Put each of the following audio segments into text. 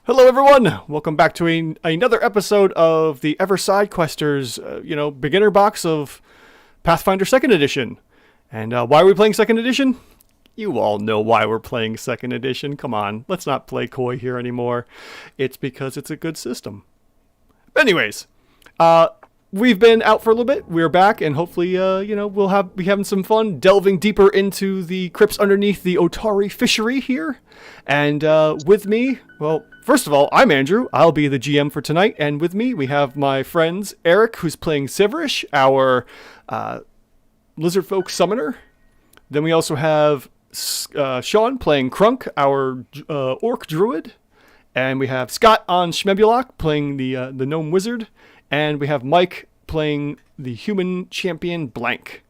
Hello, everyone. Welcome back to another episode of the Ever Side Questers, beginner box of Pathfinder 2nd Edition. And why are we playing 2nd Edition? You all know why we're playing 2nd Edition. Come on, let's not play coy here anymore. It's because it's a good system. Anyways, we've been out for a little bit. We're back, and hopefully, we'll be having some fun delving deeper into the crypts underneath the Ottari Fishery here. And with me, well, first of all, I'm Andrew. I'll be the GM for tonight, and with me we have my friends Eric, who's playing Siverish, our Lizardfolk Summoner. Then we also have Sean playing Krunk, our Orc Druid. And we have Scott on Shmebulok playing the Gnome Wizard. And we have Mike playing the Human Champion Blank.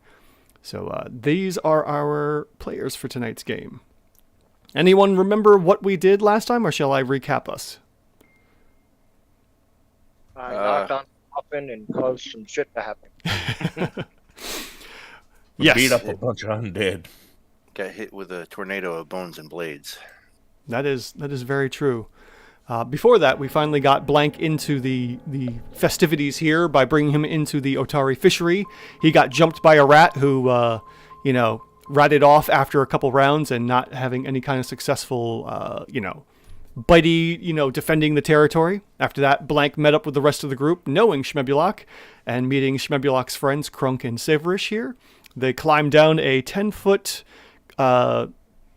So these are our players for tonight's game. Anyone remember what we did last time, or shall I recap us? I knocked on the coffin and caused some shit to happen. Yes. Beat up a bunch of undead. Got hit with a tornado of bones and blades. That is very true. Before that, we finally got Blank into the festivities here by bringing him into the Ottari Fishery. He got jumped by a rat who, ratted off after a couple rounds and not having any kind of successful, bitey, defending the territory. After that, Blank met up with the rest of the group, knowing Shmebulok, and meeting Shmebulok's friends, Krunk and Siverish here. They climbed down a 10-foot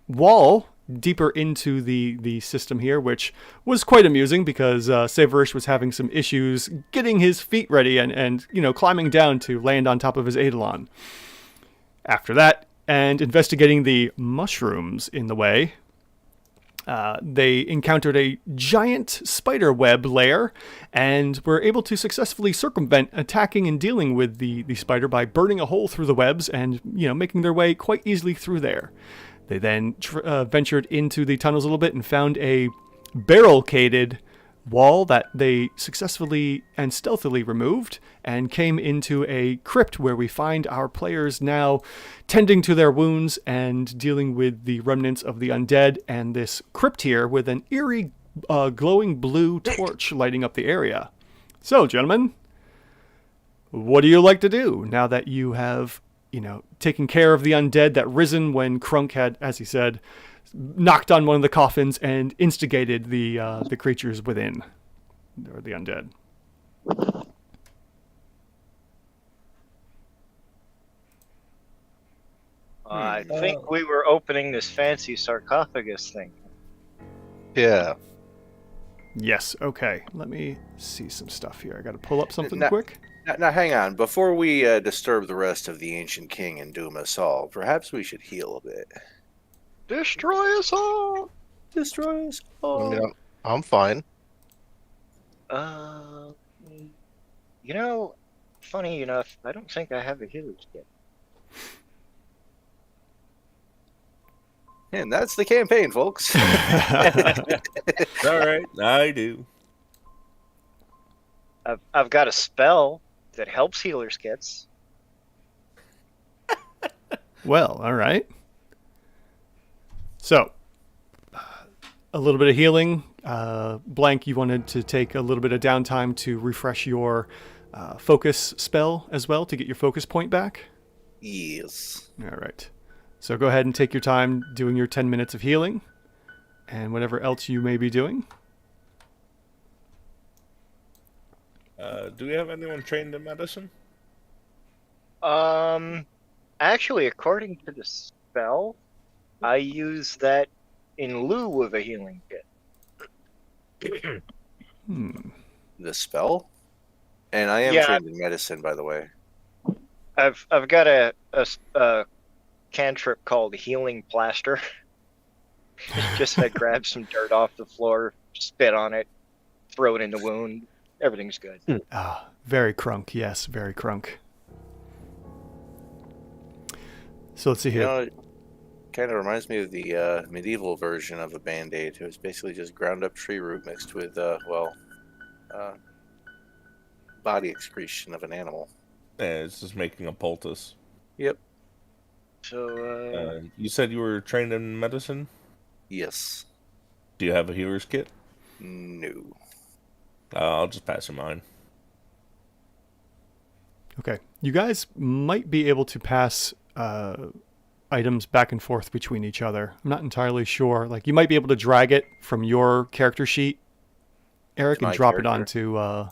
wall deeper into the system here, which was quite amusing because Siverish was having some issues getting his feet ready and climbing down to land on top of his Eidolon. After that, and investigating the mushrooms in the way, they encountered a giant spider web lair and were able to successfully circumvent attacking and dealing with the spider by burning a hole through the webs and making their way quite easily through there. They then ventured into the tunnels a little bit and found a barricaded wall that they successfully and stealthily removed and came into a crypt where we find our players now tending to their wounds and dealing with the remnants of the undead, and this crypt here with an eerie glowing blue torch lighting up the area. So, gentlemen, what do you like to do now that you have taken care of the undead that risen when Krunk had, as he said, knocked on one of the coffins and instigated the creatures within, or the undead? I think we were opening this fancy sarcophagus thing. Yeah. Yes, okay. Let me see some stuff here. I got to pull up something Now- quick. Now, hang on. Before we disturb the rest of the Ancient King and doom us all, perhaps we should heal a bit. Destroy us all! Destroy us all. I'm fine. Funny enough, I don't think I have a healer's kit. And that's the campaign, folks. All right, I do. I've got a spell that helps healer's kits. Well, all right. So, a little bit of healing. Blank, you wanted to take a little bit of downtime to refresh your focus spell as well to get your focus point back? Yes. All right. So go ahead and take your time doing your 10 minutes of healing and whatever else you may be doing. Do we have anyone trained in medicine? Actually, according to the spell, I use that in lieu of a healing kit. The spell? And I am trained in medicine, by the way. I've got a cantrip called Healing Plaster. Just I grab some dirt off the floor, spit on it, throw it in the wound. Everything's good. Very Krunk. Yes, very Krunk. So let's see here. It kind of reminds me of the medieval version of a Band-Aid. It was basically just ground up tree root mixed with, body excretion of an animal. Yeah, it's just making a poultice. Yep. So, You said you were trained in medicine? Yes. Do you have a healer's kit? No. I'll just pass him mine. Okay. You guys might be able to pass items back and forth between each other. I'm not entirely sure. Like, you might be able to drag it from your character sheet, Eric, and drop it onto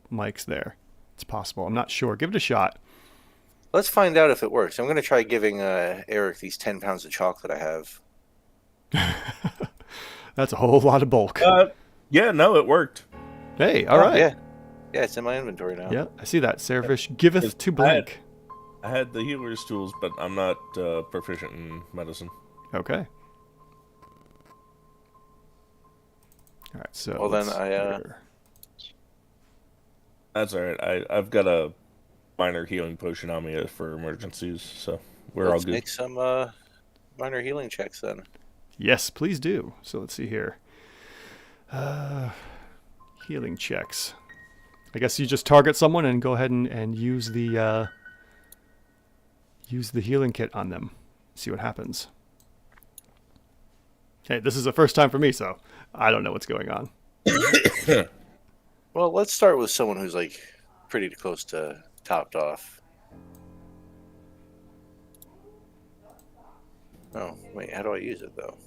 Mike's there. It's possible. I'm not sure. Give it a shot. Let's find out if it works. I'm going to try giving Eric these 10 pounds of chocolate I have. That's a whole lot of bulk. Yeah, no, it worked. Hey, all right. Yeah. Yeah, it's in my inventory now. Yeah, I see that. Sarahfish giveth to blank. I had the healer's tools, but I'm not proficient in medicine. Okay. All right, so... Well, then That's all right. I've got a minor healing potion on me for emergencies, so we're all good. Let's make some minor healing checks then. Yes, please do. So let's see here. Healing checks. I guess you just target someone and go ahead and use the healing kit on them. See what happens. Hey, this is the first time for me, so I don't know what's going on. Well, let's start with someone who's like pretty close to topped off. Oh, wait, how do I use it though?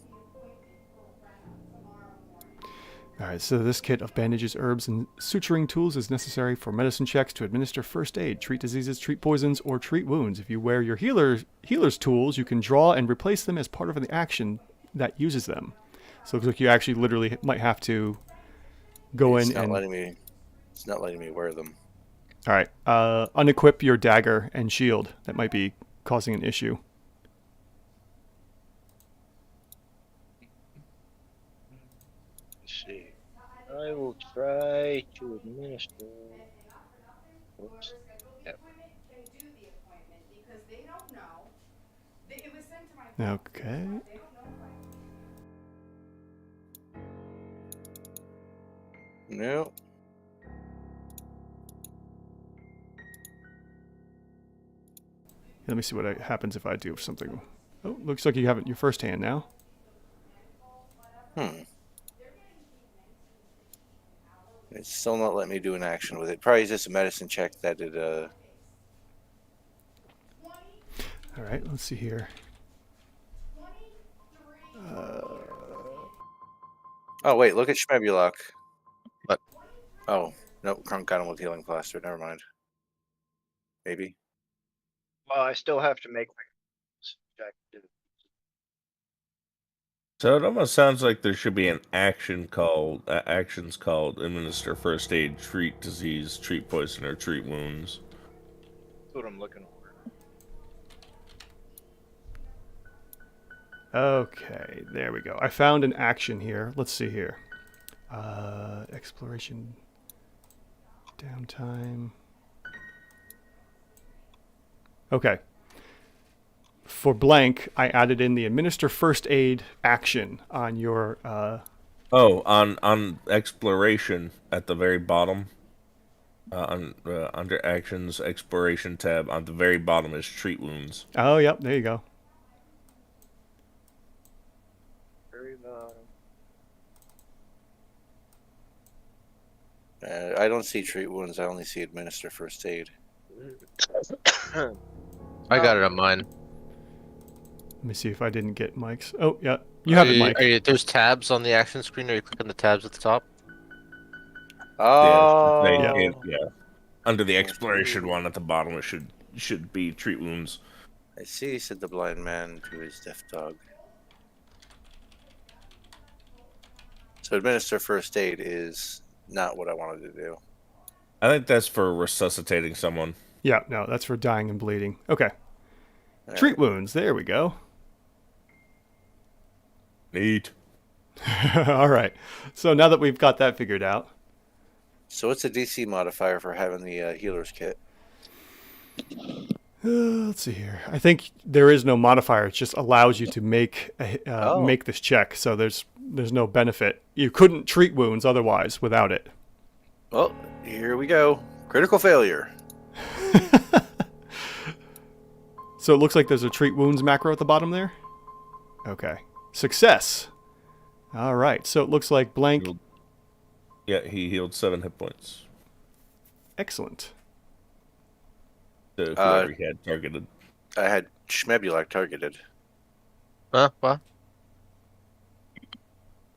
Alright, so this kit of bandages, herbs, and suturing tools is necessary for medicine checks to administer first aid, treat diseases, treat poisons, or treat wounds. If you wear your healer's tools, you can draw and replace them as part of an action that uses them. So it looks like you actually literally might have to go in and... It's not letting me wear them. Alright, unequip your dagger and shield. That might be causing an issue. Let's see. I will try to administer. Oops. Yep. Okay. No. Let me see what happens if I do something. Oh, looks like you have it in your first hand now. It's still not letting me do an action with it. Probably just a medicine check that it All right, let's see here. Oh wait, look at Schmebulok. What? Oh, no, Crunk got him with healing plaster. Never mind. Maybe. Well, I still have to make my check. So it almost sounds like there should be an action called actions called administer first aid, treat disease, treat poison, or treat wounds. That's what I'm looking for. Okay, there we go. I found an action here. Let's see here. Exploration. Downtime. Okay. For blank, I added in the administer first aid action on your... on exploration at the very bottom. Under actions, exploration tab, on the very bottom is treat wounds. Oh, yep, there you go. Very bottom. I don't see treat wounds. I only see administer first aid. I got it on mine. Let me see if I didn't get Mike's. Oh, yeah. You have it, Mike. There's tabs on the action screen. Are you clicking the tabs at the top? Oh. Yeah. Under the exploration one at the bottom, it should be treat wounds. I see, said the blind man to his deaf dog. So administer first aid is not what I wanted to do. I think that's for resuscitating someone. Yeah, no, that's for dying and bleeding. Okay. All Treat wounds. There we go. Neat. All right. So now that we've got that figured out. So what's the DC modifier for having the healer's kit? Let's see here. I think there is no modifier. It just allows you to make make this check. So there's no benefit. You couldn't treat wounds otherwise without it. Well, here we go. Critical failure. So it looks like there's a treat wounds macro at the bottom there. Okay. Success. All right. So it looks like Blank. Yeah, he healed 7 hit points Excellent. to whoever he had targeted. I had Schmebulak targeted. Huh? What?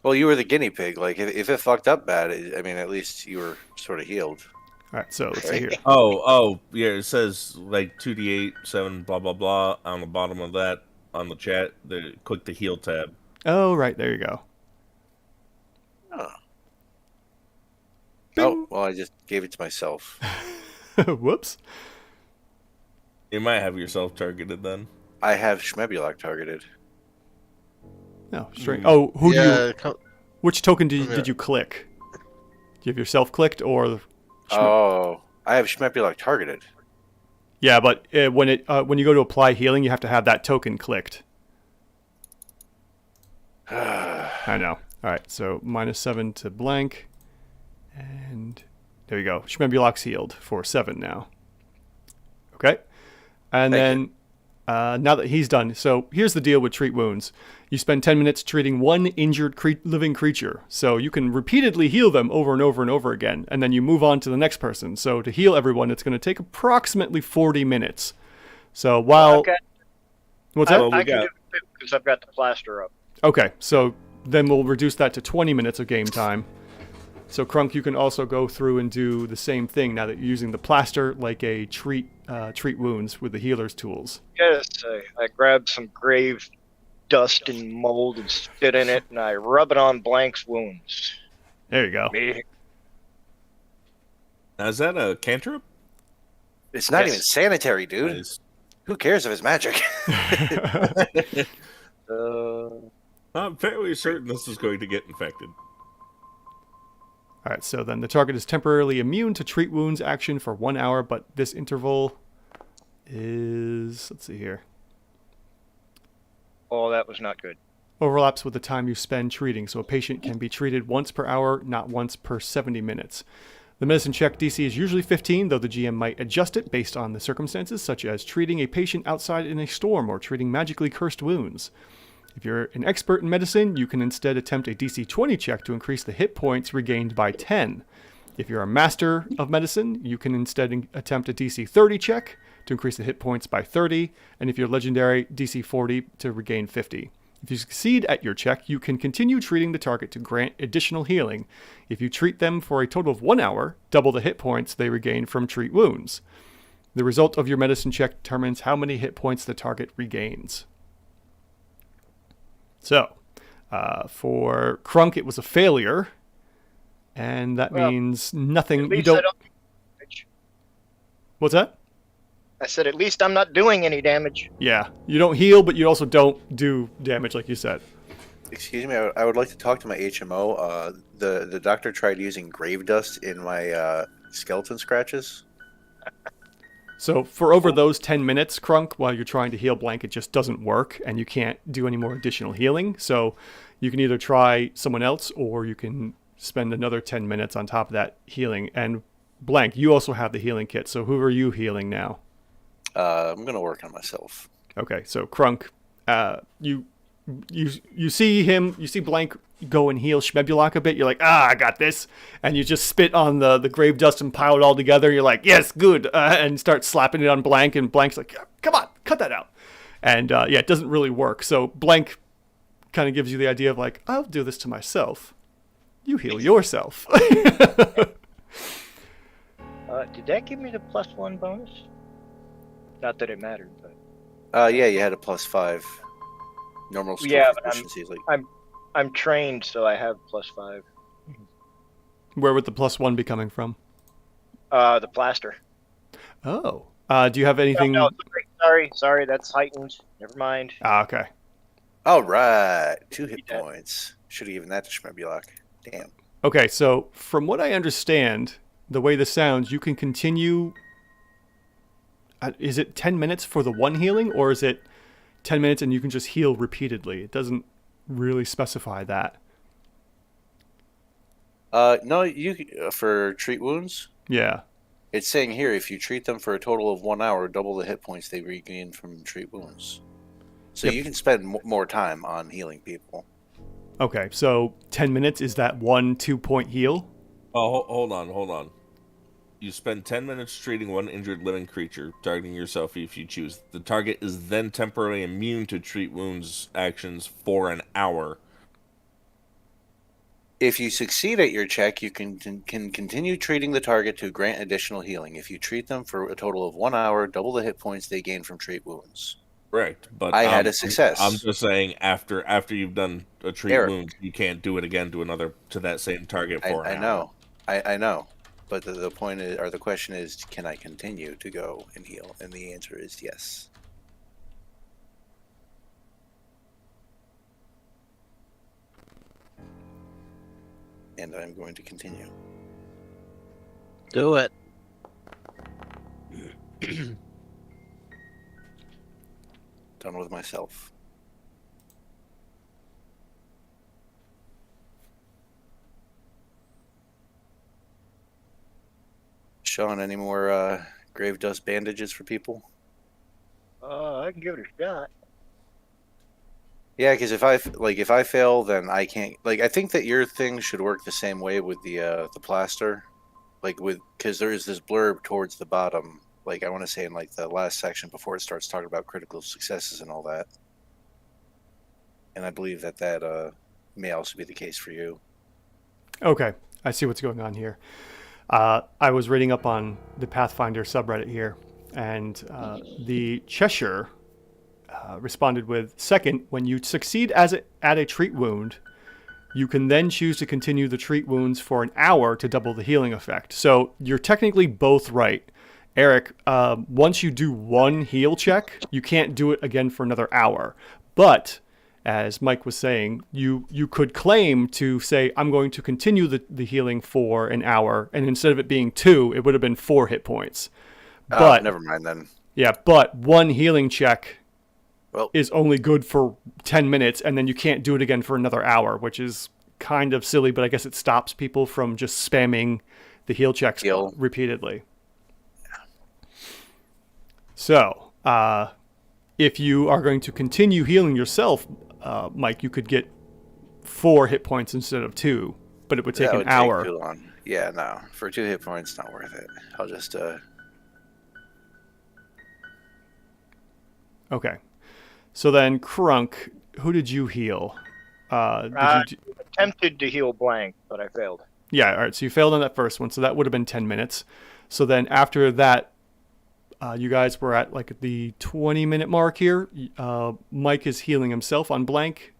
Well, you were the guinea pig. Like, if it fucked up bad, I mean, at least you were sort of healed. All right. So let's see here. Oh, yeah, it says like 2d8, 7, blah, blah, blah on the bottom of that on the chat. Click the heal tab. Oh, right. There you go. Oh. Bing. Oh, well, I just gave it to myself. Whoops. You might have yourself targeted then. I have Schmebulak targeted. No, strange. Oh, who do you? Yeah, Which token did Yeah. did you click? Do you have yourself clicked or? Oh, I have Schmebulak targeted. Yeah, but when you go to apply healing, you have to have that token clicked. I know. All right, so -7 to Blank, and there you go. Schmebulak's healed for 7 now. Okay, and Thank then now that he's done, so here's the deal with treat wounds. You spend 10 minutes treating one injured living creature, so you can repeatedly heal them over and over and over again, and then you move on to the next person. So to heal everyone, it's going to take approximately 40 minutes. So while Okay. what's that? Well, I we can got- do it too because I've got the plaster up. Okay, so then we'll reduce that to 20 minutes of game time. So Crunk, you can also go through and do the same thing now that you're using the plaster like a treat wounds with the healer's tools. Yes, I grabbed some grave dust and mold and spit in it, and I rub it on Blank's wounds. There you go. Now, is that a cantrip? It's not Yes. even sanitary, dude. Nice. Who cares if it's magic? I'm fairly certain this is going to get infected. All right, so then the target is temporarily immune to treat wounds action for 1 hour, but this interval is, let's see here, Oh, that was not good. overlaps with the time you spend treating, so a patient can be treated once per hour, not once per 70 minutes. The medicine check DC is usually 15, though the GM might adjust it based on the circumstances, such as treating a patient outside in a storm or treating magically cursed wounds. If you're an expert in medicine, you can instead attempt a DC 20 check to increase the hit points regained by 10. If you're a master of medicine, you can instead attempt a DC 30 check to increase the hit points by 30, and if you're legendary, DC 40 to regain 50. If you succeed at your check, you can continue treating the target to grant additional healing. If you treat them for a total of 1 hour, double the hit points they regain from treat wounds. The result of your medicine check determines how many hit points the target regains. So, for Crunk, it was a failure, and that Well, means nothing. At You least don't. I don't. What's that? I said, at least I'm not doing any damage. Yeah, you don't heal, but you also don't do damage, like you said. Excuse me, I would like to talk to my HMO. The doctor tried using grave dust in my skeleton scratches. So for over those 10 minutes, Crunk, while you're trying to heal Blank, it just doesn't work, and you can't do any more additional healing. So you can either try someone else, or you can spend another 10 minutes on top of that healing. And Blank, you also have the healing kit. So who are you healing now? I'm gonna work on myself. Okay, so Crunk, you see him, you see Blank go and heal Schmebulak a bit. You're like, I got this, and you just spit on the grave dust and pile it all together. You're like, yes, good, and start slapping it on Blank, and Blank's like, come on, cut that out. And yeah, it doesn't really work. So Blank kind of gives you the idea of like, I'll do this to myself. You heal yourself. Did that give me the +1 bonus? Not that it mattered, but Yeah, you had a +5. Normal skill Yeah, but proficiency is like I'm trained, so I have +5. Where would the +1 be coming from? The plaster. Oh, do you have anything? No, sorry, that's heightened. Never mind. Okay. all right. 2 hit Yeah. points. Should have given that to Schmebulak. Damn. Okay, so from what I understand, the way this sounds, you can continue. Is it 10 minutes for the one healing, or is it 10 minutes and you can just heal repeatedly? It doesn't really specify that. No, you for treat wounds. Yeah. It's saying here if you treat them for a total of 1 hour, double the hit points they regain from treat wounds. So Yep. you can spend more time on healing people. Okay, so 10 minutes is that 1 2-point heal? Oh, hold on. You spend 10 minutes treating one injured living creature, targeting yourself if you choose. The target is then temporarily immune to treat wounds actions for an hour. If you succeed at your check, you can continue treating the target to grant additional healing. If you treat them for a total of 1 hour, double the hit points they gain from treat wounds. Correct, but I had a success. I'm just saying after you've done a treat Eric. wound, you can't do it again to that same target for an hour. I know. But the point is, or the question is, can I continue to go and heal? And the answer is yes. And I'm going to continue. Do it. Done with myself. Sean, any more grave dust bandages for people? I can give it a shot. Yeah, because if I fail, then I can't. Like, I think that your thing should work the same way with the plaster, because there is this blurb towards the bottom. Like, I want to say in like the last section before it starts talking about critical successes and all that. And I believe that may also be the case for you. Okay, I see what's going on here. I was reading up on the Pathfinder subreddit here, and the Cheshire responded with, second, when you succeed at a treat wound, you can then choose to continue the treat wounds for an hour to double the healing effect. So you're technically both right. Eric, once you do one heal check, you can't do it again for another hour. But as Mike was saying, you could claim to say, I'm going to continue the healing for an hour, and instead of it being 2, it would have been 4 hit points. But never mind then. Yeah, but one healing check Well, is only good for 10 minutes, and then you can't do it again for another hour, which is kind of silly, but I guess it stops people from just spamming the heal checks repeatedly. So, if you are going to continue healing yourself, Mike, you could get 4 hit points instead of 2, but it would take an hour. Take too long. Yeah, no. For 2 hit points, not worth it. I'll just... Okay. So then, Crunk, who did you heal? Attempted to heal blank, but I failed. Yeah, all right. So you failed on that first one, so that would have been 10 minutes. So then after that, you guys were at like the 20-minute mark here. Mike is healing himself on blank,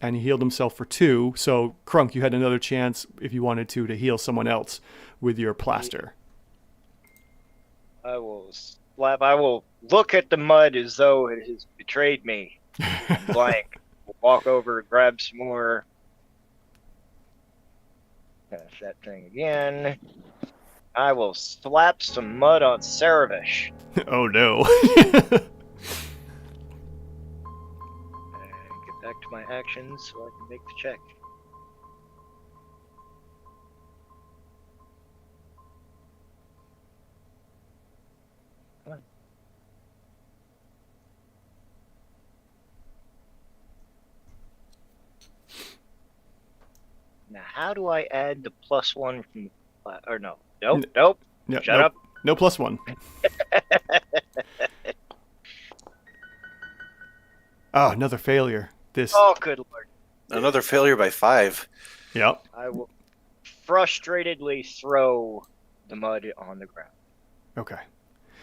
and he healed himself for 2. So Crunk, you had another chance if you wanted to heal someone else with your plaster. I will look at the mud as though it has betrayed me. Blank. We'll walk over, grab some more. Finish that thing again. I will slap some mud on Cerevish. Oh no. And get back to my actions so I can make the check. Come on. Now, how do I add the +1 from the or no? Nope. No, Shut up. No +1. Oh, another failure. Oh, good lord. Another failure by 5. Yep. I will frustratedly throw the mud on the ground. Okay.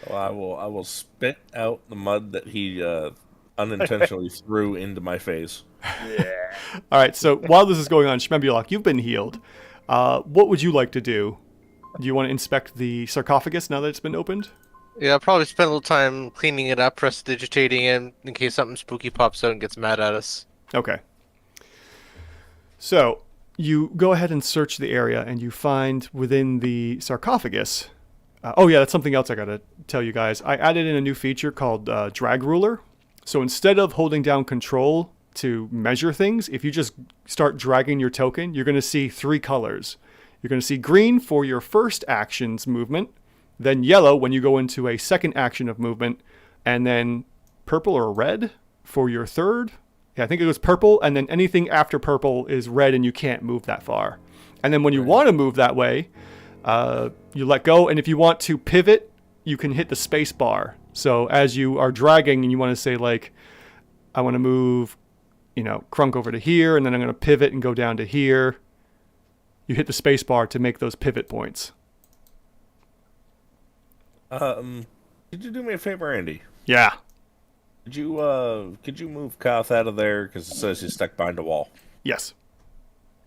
Well, I will spit out the mud that he unintentionally threw into my face. Yeah. All right. So while this is going on, Shmebulok, you've been healed. What would you like to do? Do you want to inspect the sarcophagus now that it's been opened? Yeah, I'll probably spend a little time cleaning it up, prestidigitating it in case something spooky pops out and gets mad at us. Okay. So you go ahead and search the area, and you find within the sarcophagus. Oh yeah, that's something else I gotta tell you guys. I added in a new feature called Drag Ruler. So instead of holding down Control to measure things, if you just start dragging your token, you're going to see 3 colors. You're going to see green for your first action's movement, then yellow when you go into a second action of movement, and then purple or red for your third Yeah, I think it goes purple, and then anything after purple is red, and you can't move that far. And then when you want to move that way, you let go, and if you want to pivot, you can hit the space bar. So as you are dragging, and you want to say, like, I want to move, Krunk over to here, and then I'm going to pivot and go down to here. You hit the space bar to make those pivot points. Could you do me a favor, Andy? Yeah. Could you move Koth out of there because it says he's stuck behind a wall? Yes.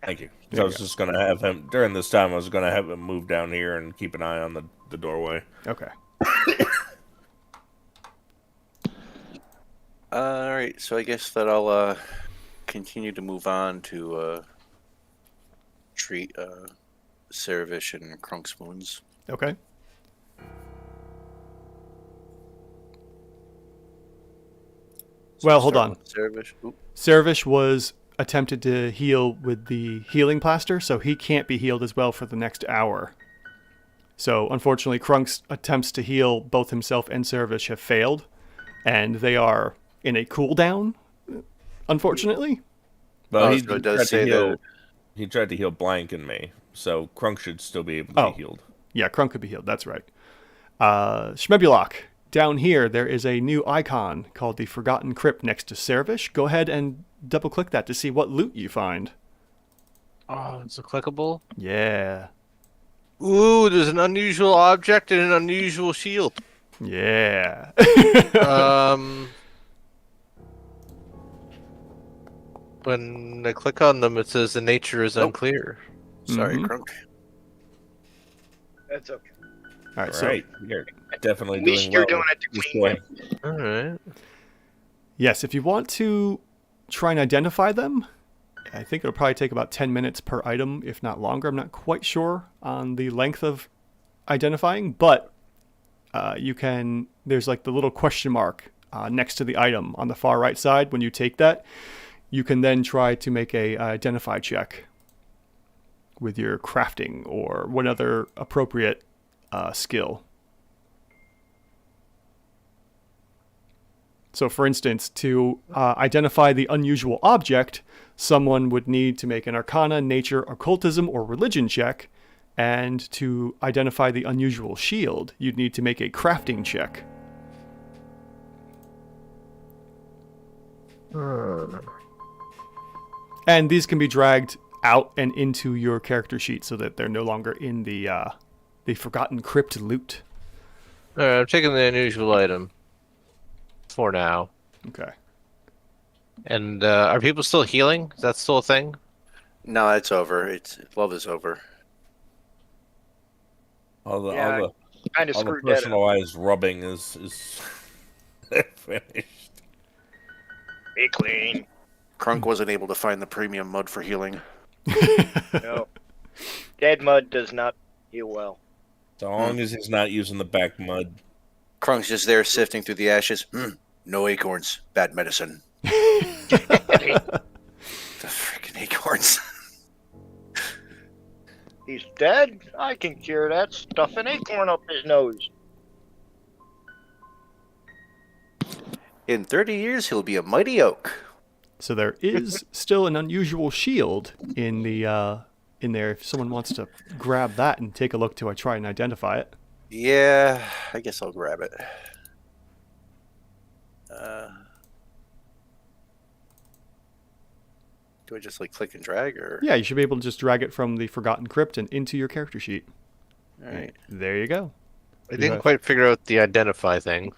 Thank you. There I you was go. just gonna have him during this time. I was gonna have him move down here and keep an eye on the doorway. Okay. All right, so I guess that I'll continue to move on to treat Cerevish and Krunk's wounds. Okay. Well, hold Start on. with Cerevish. Oop. Cerevish was attempted to heal with the healing plaster, so he can't be healed as well for the next hour. So, unfortunately, Krunk's attempts to heal both himself and Cerevish have failed, and they are in a cooldown, unfortunately. But So it does say that. He tried to heal Blank and me, so Krunk should still be able to be healed. Yeah, Krunk could be healed, that's right. Shmebulok, down here, there is a new icon called the Forgotten Crypt next to Cerevish. Go ahead and double-click that to see what loot you find. Oh, it's a clickable. Yeah. Ooh, there's an unusual object and an unusual shield. Yeah. When I click on them, it says the nature is unclear. Sorry, Mhm. Krunk. That's okay. All right, so Right, you're definitely At doing least you're well. doing it the This clean way. way. All right. yes, if you want to try and identify them, I think it'll probably take about 10 minutes per item, if not longer. I'm not quite sure on the length of identifying, but there's like the little question mark next to the item on the far right side. When you take that, you can then try to make a identify check with your crafting or what other appropriate skill. So, for instance, to identify the unusual object, someone would need to make an Arcana, Nature, Occultism, or Religion check. And to identify the unusual shield, you'd need to make a crafting check. And these can be dragged out and into your character sheet so that they're no longer in the Forgotten Crypt loot. All right, I'm taking the unusual item for now. Okay. And are people still healing? Is that still a thing? No, it's over. Love is over. All the Kind of all the screwed that up. personalized rubbing is finished. Be clean. Krunk wasn't able to find the premium mud for healing. No. Dead mud does not heal well. So long as he's not using the back mud. Krunk's just there sifting through the ashes. No acorns. Bad medicine. The freaking acorns. He's dead? I can cure that. Stuff an acorn up his nose. In 30 years, he'll be a mighty oak. So there is still an unusual shield in the in there. If someone wants to grab that and take a look till I try and identify it. Yeah, I guess I'll grab it. Do I just click and drag or? Yeah, you should be able to just drag it from the Forgotten Crypt and into your character sheet. All right. There you go. I didn't quite figure out the identify thing.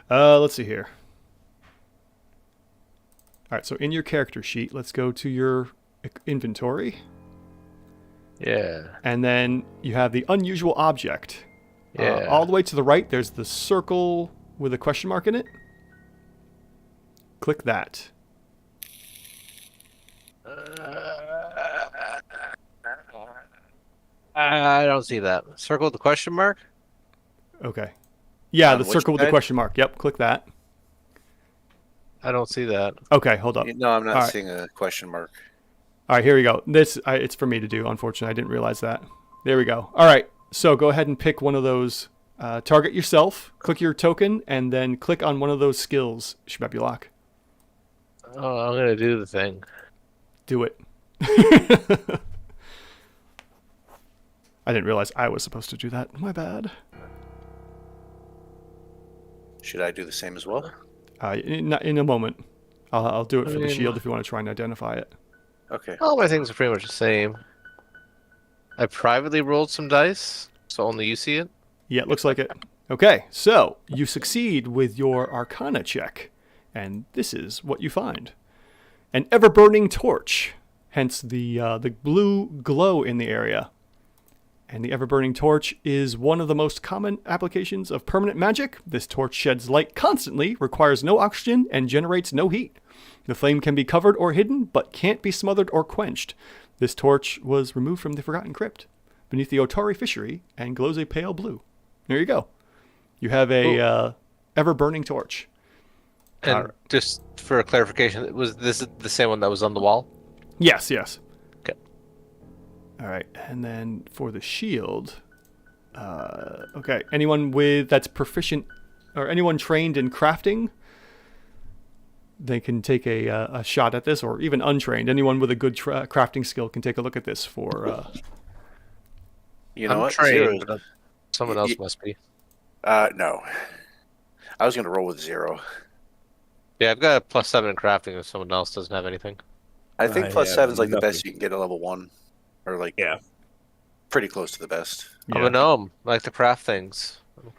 Let's see here. All right, so in your character sheet, let's go to your inventory. Yeah. And then you have the unusual object. Yeah. All the way to the right, there's the circle with a question mark in it. Click that. I don't see that. Circle with the question mark? Okay. Yeah, On the which circle with the page? question mark. Yep, click that. I don't see that. Okay, hold up. No, I'm not All right. seeing a question mark. All right, here we go. It's for me to do, unfortunately. I didn't realize that. There we go. All right, so go ahead and pick one of those. Target yourself, click your token, and then click on one of those skills, Shmebulok. Oh, I'm gonna do the thing. Do it. I didn't realize I was supposed to do that. My bad. Should I do the same as well? In a moment. I'll do it I for the mean- shield if you want to try and identify it. Okay. All my things are pretty much the same. I privately rolled some dice, so only you see it. Yeah, it looks like it. Okay, so you succeed with your Arcana check, and this is what you find: an ever-burning torch. Hence the blue glow in the area. And the ever-burning torch is one of the most common applications of permanent magic. This torch sheds light constantly, requires no oxygen, and generates no heat. The flame can be covered or hidden, but can't be smothered or quenched. This torch was removed from the Forgotten Crypt beneath the Ottari Fishery and glows a pale blue. There you go. You have a ever-burning torch. And just for clarification, was this the same one that was on the wall? Yes, yes. Okay. All right, and then for the shield, okay, anyone that's proficient or anyone trained in crafting, they can take a shot at this, or even untrained. Anyone with a good crafting skill can take a look at this for. You know I'm what? trained, Zero. but someone else must be. No. I was gonna roll with 0. Yeah, I've got a +7 in crafting if someone else doesn't have anything. I think I plus have 7's like the nothing. best you can get at level 1, or like pretty close to the best. I'm a gnome. I like to craft things. I'm a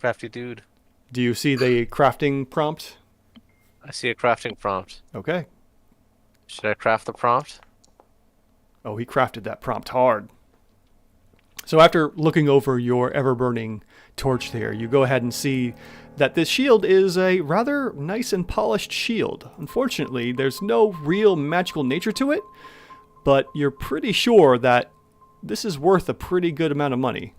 crafty dude. Do you see the crafting prompt? I see a crafting prompt. Okay. Should I craft the prompt? Oh, he crafted that prompt hard. So after looking over your ever-burning torch there, you go ahead and see that this shield is a rather nice and polished shield. Unfortunately, there's no real magical nature to it, but you're pretty sure that this is worth a pretty good amount of money.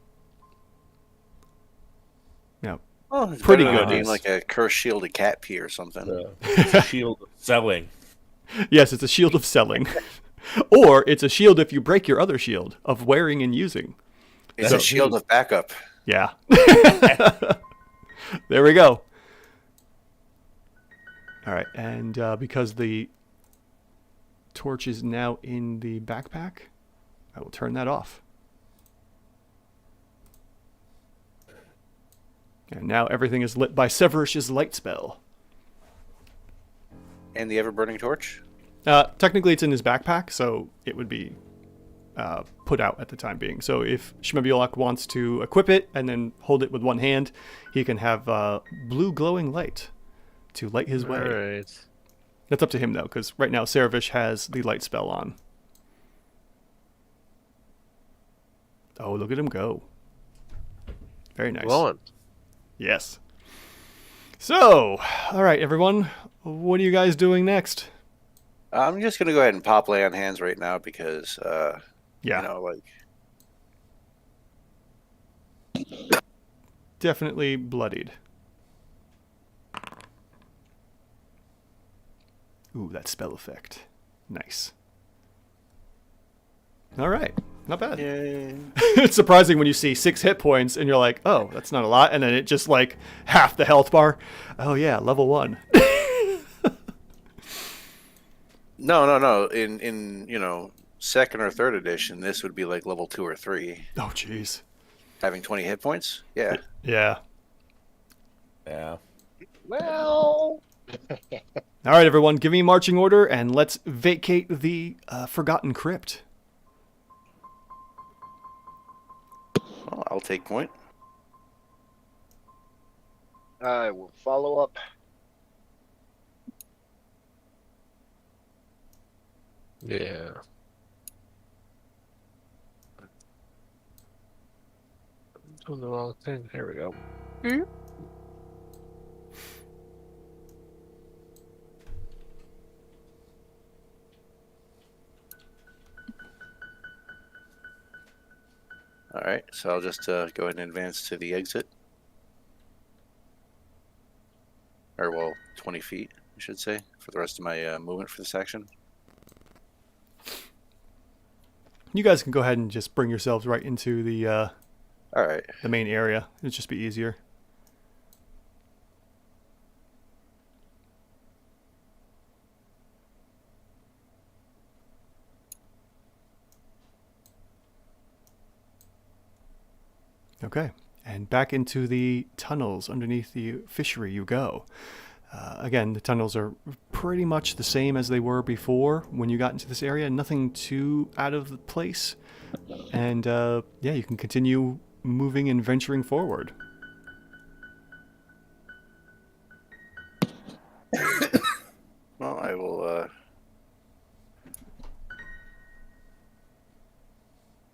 Yeah, Oh, it's Pretty better than good. being like a cursed shield of cat pee or something. It's a shield of selling. yes, it's a shield of selling. Or it's a shield if you break your other shield of wearing and using. It's So- a shield of backup. Yeah. There we go. All right, and because the torch is now in the backpack, I will turn that off. And now everything is lit by Severish's light spell. And the ever burning torch? Technically, it's in his backpack, so it would be put out at the time being. So if Shmebiolak wants to equip it and then hold it with one hand, he can have blue glowing light to light his way. Alright. That's up to him, though, because right now Serevish has the light spell on. Oh, look at him go. Very nice. Glowing. Yes. So, all right, everyone. What are you guys doing next? I'm just going to go ahead and pop lay on hands right now because, Yeah, you know, like, definitely bloodied. Ooh, that spell effect. Nice. All right. Not bad. yay. It's surprising when you see 6 hit points and you're like, oh, that's not a lot. And then it just like half the health bar. Oh, yeah, level 1. No. In you know, second or third edition, this would be like level 2 or 3. Oh, jeez. Having 20 hit points? Yeah. Yeah. Yeah. Well, All right, everyone, give me marching order and let's vacate the Forgotten Crypt. Well, I'll take point. I will follow up. Yeah. Doing the wrong thing. There we go. All right, so I'll just go ahead and advance to the exit. Or, well, 20 feet, I should say, for the rest of my movement for this action. You guys can go ahead and just bring yourselves right into the All right. main area. It'd just be easier. Okay. And back into the tunnels underneath the fishery you go. Again, the tunnels are pretty much the same as they were before when you got into this area. Nothing too out of the place. And yeah, you can continue moving and venturing forward. Well, I will.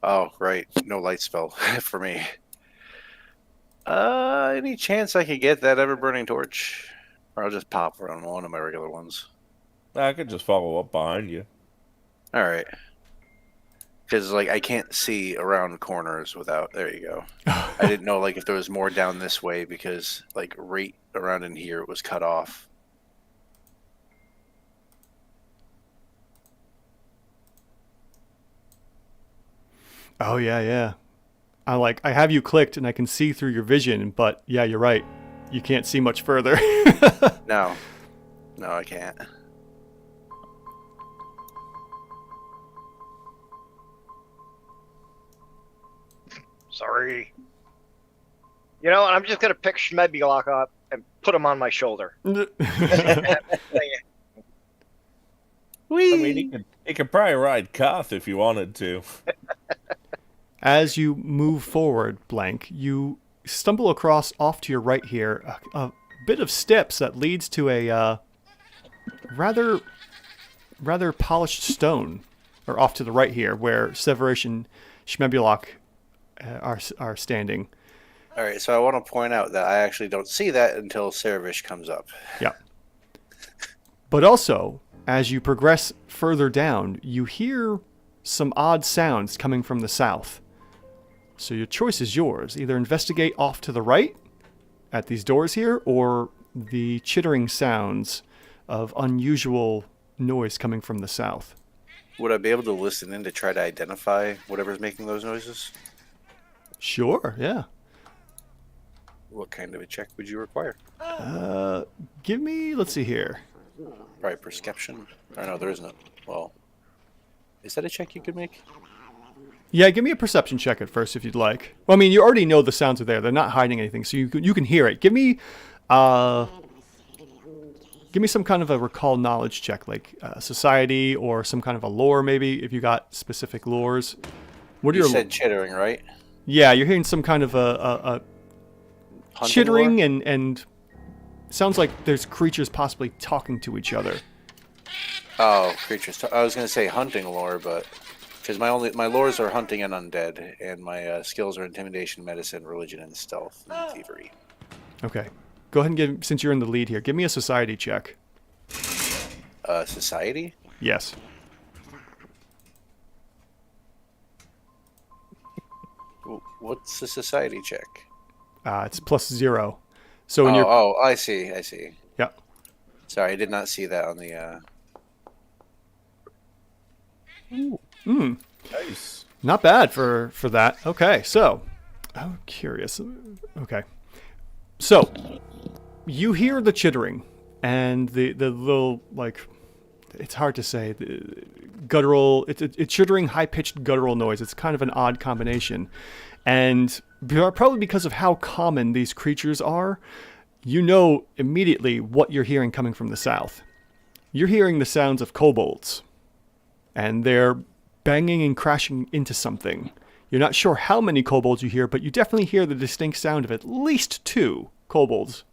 Oh, right. No light spell for me. Any chance I could get that ever-burning torch? Or I'll just pop around one of my regular ones. I could just follow up behind you. All right. Because, like, I can't see around corners without... There you go. I didn't know, like, if there was more down this way because, like, right around in here it was cut off. Oh, yeah. I have you clicked and I can see through your vision, but yeah, you're right. You can't see much further. No, I can't. Sorry. You know, I'm just gonna pick Schmebulok up and put him on my shoulder. I mean, he could probably ride Koth if you wanted to. As you move forward, Blank, you stumble across off to your right here a bit of steps that leads to a rather polished stone, or off to the right here, where Severish and Schmebulok are standing. All right, so I want to point out that I actually don't see that until Servish comes up. Yeah. But also, as you progress further down, you hear some odd sounds coming from the south. So your choice is yours. Either investigate off to the right at these doors here, or the chittering sounds of unusual noise coming from the south. Would I be able to listen in to try to identify whatever's making those noises? Sure, yeah. What kind of a check would you require? Give me, let's see here. Probably perception. Or no, there isn't. Well, is that a check you could make? Yeah, give me a perception check at first if you'd like. Well, I mean, you already know the sounds are there. They're not hiding anything, so you can hear it. Give me some kind of a recall knowledge check, like society or some kind of a lore, maybe, if you got specific lores. What are You your said chittering, right? Yeah, you're hearing some kind of a Hunting chittering lore? and sounds like there's creatures possibly talking to each other. Oh, creatures. I was going to say hunting lore, but because my lores are hunting and undead, and my skills are intimidation, medicine, religion, and stealth, and thievery. Okay. Go ahead and give, since you're in the lead here, give me a society check. Society? Yes. What's the society check? It's +0. So when you're... Oh, I see. Yeah. Sorry, I did not see that on the... Nice. Not bad for that. Okay, so... I'm curious. Okay. So, you hear the chittering, and the little, like... It's hard to say. The guttural... It's chittering, high-pitched guttural noise. It's kind of an odd combination. And probably because of how common these creatures are, you know immediately what you're hearing coming from the south. You're hearing the sounds of kobolds. And they're banging and crashing into something. You're not sure how many kobolds you hear, but you definitely hear the distinct sound of at least 2 kobolds.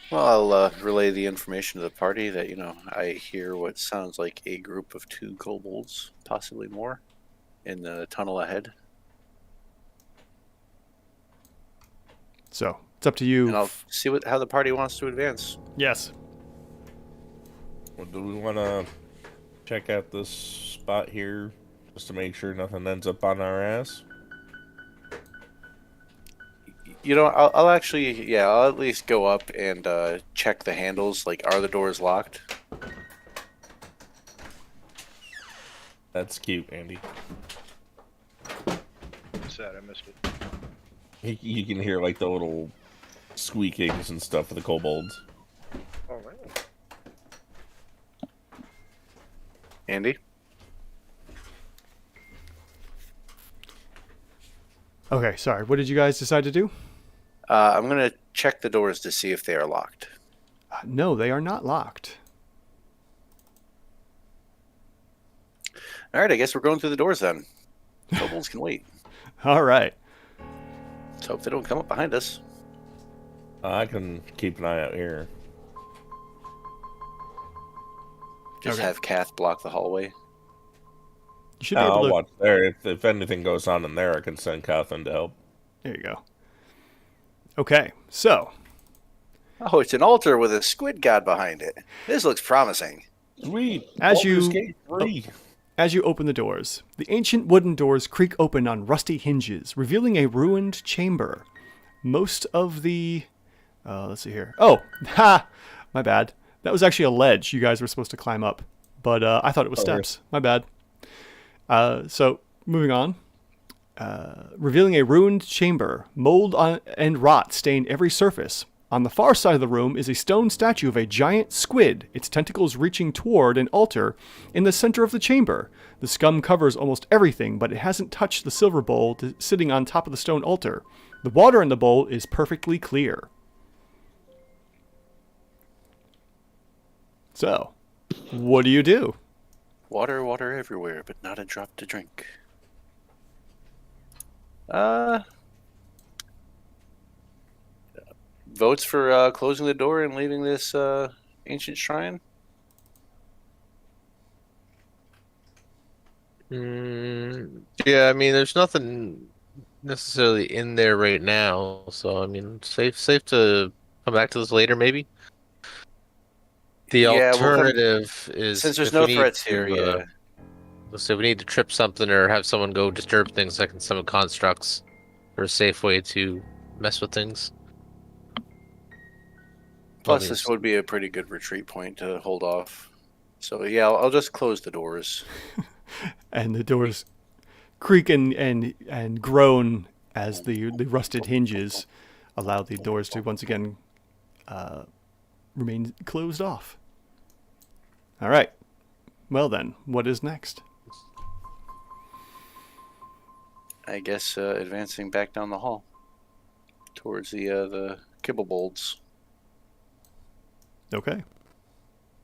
Well, I'll relay the information to the party that, I hear what sounds like a group of 2 kobolds, possibly more, in the tunnel ahead. So, it's up to you. And I'll see how the party wants to advance. Yes. Well, do we want to check out this spot here just to make sure nothing ends up on our ass? I'll actually, I'll at least go up and check the handles. Like, are the doors locked? That's cute, Andy. Sad, I missed it. You can hear like the little squeakings and stuff of the kobolds. Oh, really? Andy? Okay, sorry. What did you guys decide to do? I'm going to check the doors to see if they are locked. No, they are not locked. All right, I guess we're going through the doors then. Kobolds can wait. All right. Let's hope they don't come up behind us. I can keep an eye out here. Just Okay. have Kath block the hallway. You should be I'll able to. watch there. If anything goes on in there, I can send Catherine to help. There you go. Okay, so Oh, it's an altar with a squid god behind it. This looks promising. Sweet. As Baldur's you- Gate 3. as you open the doors, the ancient wooden doors creak open on rusty hinges, revealing a ruined chamber. Most of the... let's see here. Oh, ha! My bad. That was actually a ledge you guys were supposed to climb up. But I thought it was steps. My bad. So, moving on. Revealing a ruined chamber. Mold and rot stain every surface. On the far side of the room is a stone statue of a giant squid, its tentacles reaching toward an altar in the center of the chamber. The scum covers almost everything, but it hasn't touched the silver bowl sitting on top of the stone altar. The water in the bowl is perfectly clear. So, what do you do? Water, water everywhere, but not a drop to drink. Votes for closing the door and leaving this ancient shrine? Yeah, I mean, there's nothing necessarily in there right now, so I mean, safe to come back to this later, maybe. The Yeah, well, then, alternative is since there's if we no need threats to, here, yeah. let's say we need to trip something or have someone go disturb things, I can summon constructs for a safe way to mess with things. Plus, this would be a pretty good retreat point to hold off. So yeah, I'll just close the doors. And the doors creak and groan as the rusted hinges allow the doors to once again remain closed off. All right. Well then, what is next? I guess advancing back down the hall towards the Kobolds. Okay.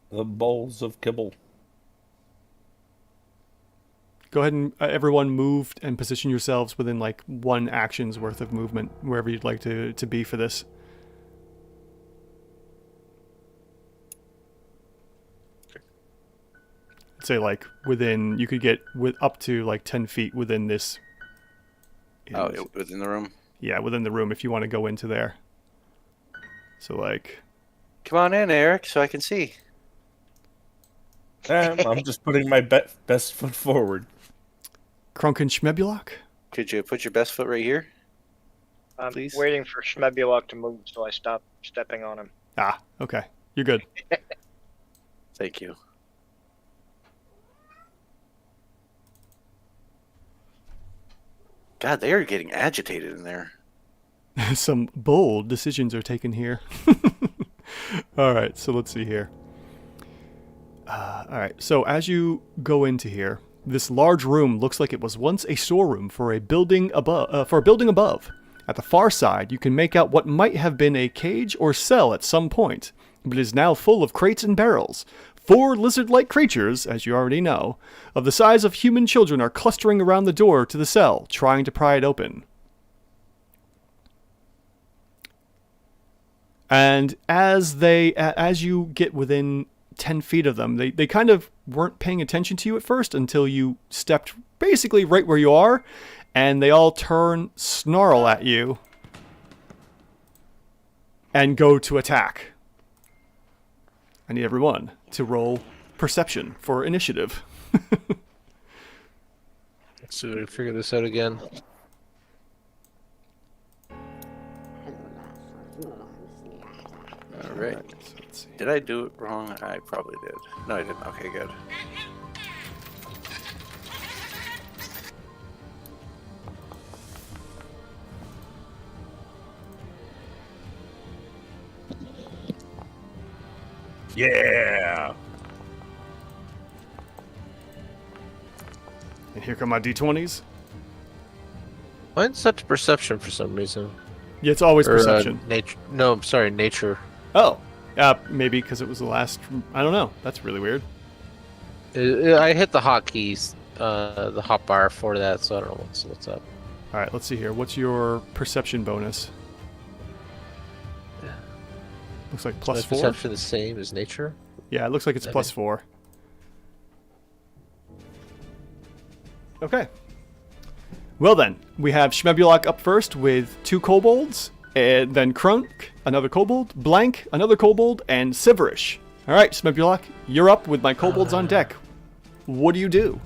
The bowls of kibble. Go ahead and everyone move and position yourselves within like one action's worth of movement, wherever you'd like to be for this. I'd say like within, you could get with up to like 10 feet within this. Oh, within the room? Yeah, within the room if you want to go into there. So like... Come on in, Eric, so I can see. I'm just putting my best foot forward. Krunken Schmebulok? Could you put your best foot right here? I'm Please? waiting for Schmebulok to move, so I stop stepping on him. Ah, okay. You're good. Thank you. God, they are getting agitated in there. Some bold decisions are taken here. All right, so let's see here. All right, so as you go into here, this large room looks like it was once a storeroom for a building above. At the far side, you can make out what might have been a cage or cell at some point, but is now full of crates and barrels. 4 lizard-like creatures, as you already know, of the size of human children are clustering around the door to the cell, trying to pry it open. And as you get within 10 feet of them, they kind of weren't paying attention to you at first until you stepped basically right where you are, and they all snarl at you, and go to attack. I need everyone to roll perception for initiative. Let's see if we can figure this out again. All right. So let's see. Did I do it wrong? I probably did. No, I didn't. Okay, good. Yeah. And here come my d20s. Mine's set to perception for some reason. Yeah, it's always Or, perception. nature. No, I'm sorry, nature. Oh, maybe because it was the last. I don't know. That's really weird. I hit the hotkeys, the hot bar for that, so I don't know what's up. All right, let's see here. What's your perception bonus? Looks like plus Is my 4. perception the same as nature? Yeah, it looks like it's Okay. plus 4. Okay. Well then, we have Schmebulok up first with 2 kobolds, and then Krunk, another kobold, Blank, another kobold, and Siverish. All right, Schmebulok, you're up with my kobolds on deck. What do you do?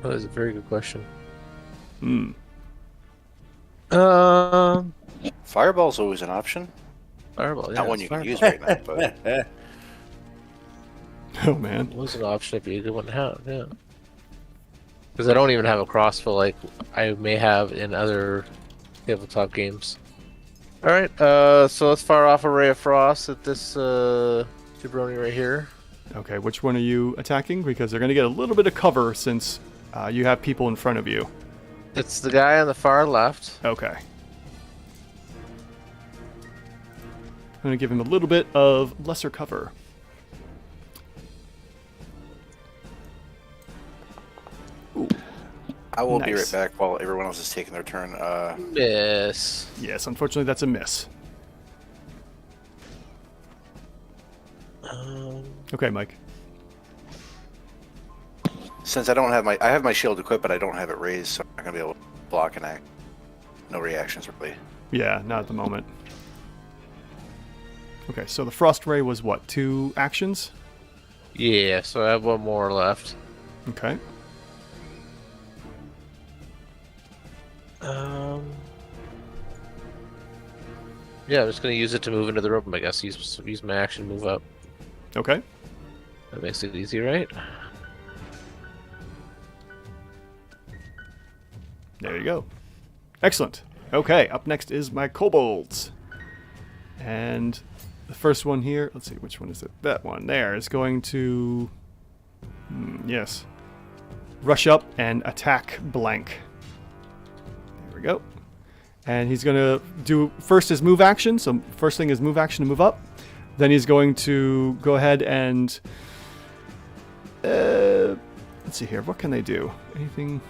Oh, that's a very good question. Hmm. Fireball's always an option. Fireball, yeah. Not one it's you can fireball. use right now, but Oh man. It was an option if you did want to have, yeah. Because I don't even have a crossbow like I may have in other tabletop games. Alright, so let's fire off a Ray of Frost at this jabroni right here. Okay, which one are you attacking? Because they're going to get a little bit of cover since you have people in front of you. It's the guy on the far left. Okay. I'm going to give him a little bit of lesser cover. Ooh. I will be right Nice. back while everyone else is taking their turn. Miss. Yes, unfortunately that's a miss. Okay, Mike. Since I don't have I have my shield equipped, but I don't have it raised, so I'm not gonna be able to block and act. No reactions really. Yeah, not at the moment. Okay, so the Frost Ray was what, 2 actions? Yeah, so I have one more left. Okay. Yeah, I'm just gonna use it to move into the room. I guess use my action to move up. Okay. That makes it easy, right? There you go. Excellent. Okay, up next is my kobolds. And the first one here, let's see, which one is it? That one there is going to... yes. Rush up and attack Blank. There we go. And he's going to do first his move action. So first thing is move action to move up. Then he's going to go ahead and... let's see here. What can they do? Anything...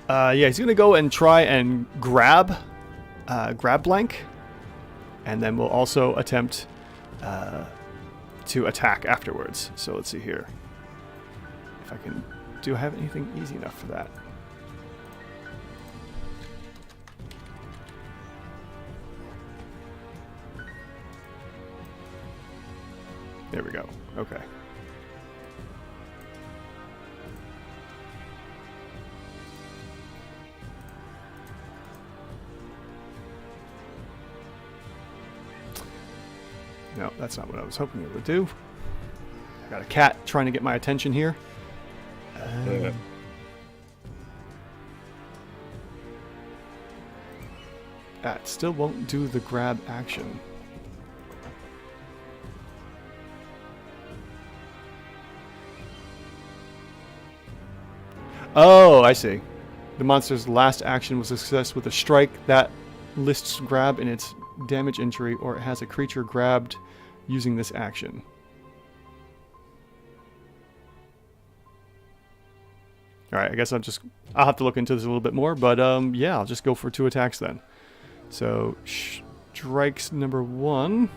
yeah, he's gonna go and try and grab Blank, and then we'll also attempt to attack afterwards. So let's see here. If I can, do I have anything easy enough for that? There we go. Okay. No, that's not what I was hoping it would do. I got a cat trying to get my attention here. That still won't do the grab action. Oh, I see. The monster's last action was a success with a strike that lists grab in its damage entry, or it has a creature grabbed using this action. Alright, I guess I'll have to look into this a little bit more, but yeah, I'll just go for 2 attacks then. So, strikes number 1.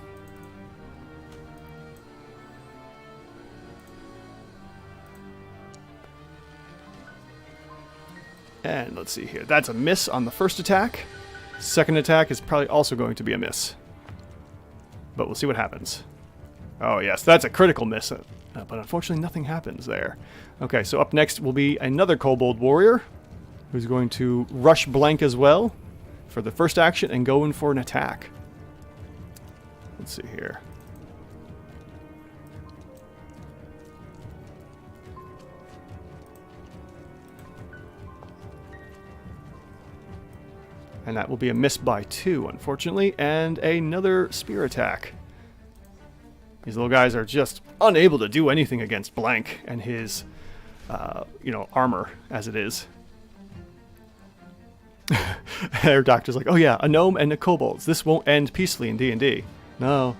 And let's see here. That's a miss on the first attack. Second attack is probably also going to be a miss. But we'll see what happens. Oh yes, that's a critical miss. But unfortunately nothing happens there. Okay, so up next will be another Kobold Warrior, who's going to rush Blank as well for the first action and go in for an attack. Let's see here. And that will be a miss by 2, unfortunately, and another spear attack. These little guys are just unable to do anything against Blank and his, armor as it is. Our doctor's like, oh yeah, a gnome and a kobolds. This won't end peacefully in D&D. No,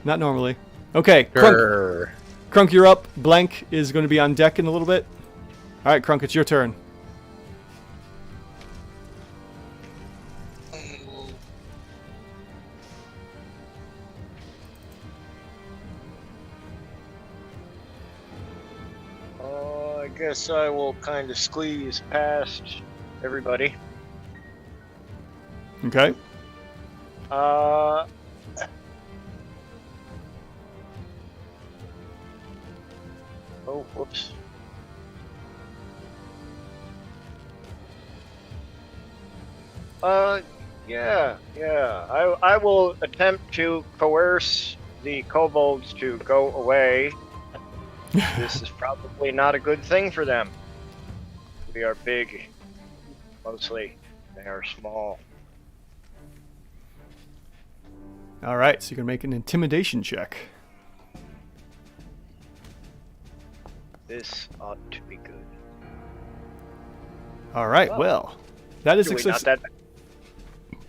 not normally. Okay, Krunk. Krunk, you're up. Blank is going to be on deck in a little bit. All right, Krunk, it's your turn. I guess I will kind of squeeze past everybody. Okay. Oh, whoops. Yeah. I will attempt to coerce the kobolds to go away. This is probably not a good thing for them. We are big, mostly. They are small. All right, so you can make an intimidation check. This ought to be good. All right, well, that is Actually not that bad.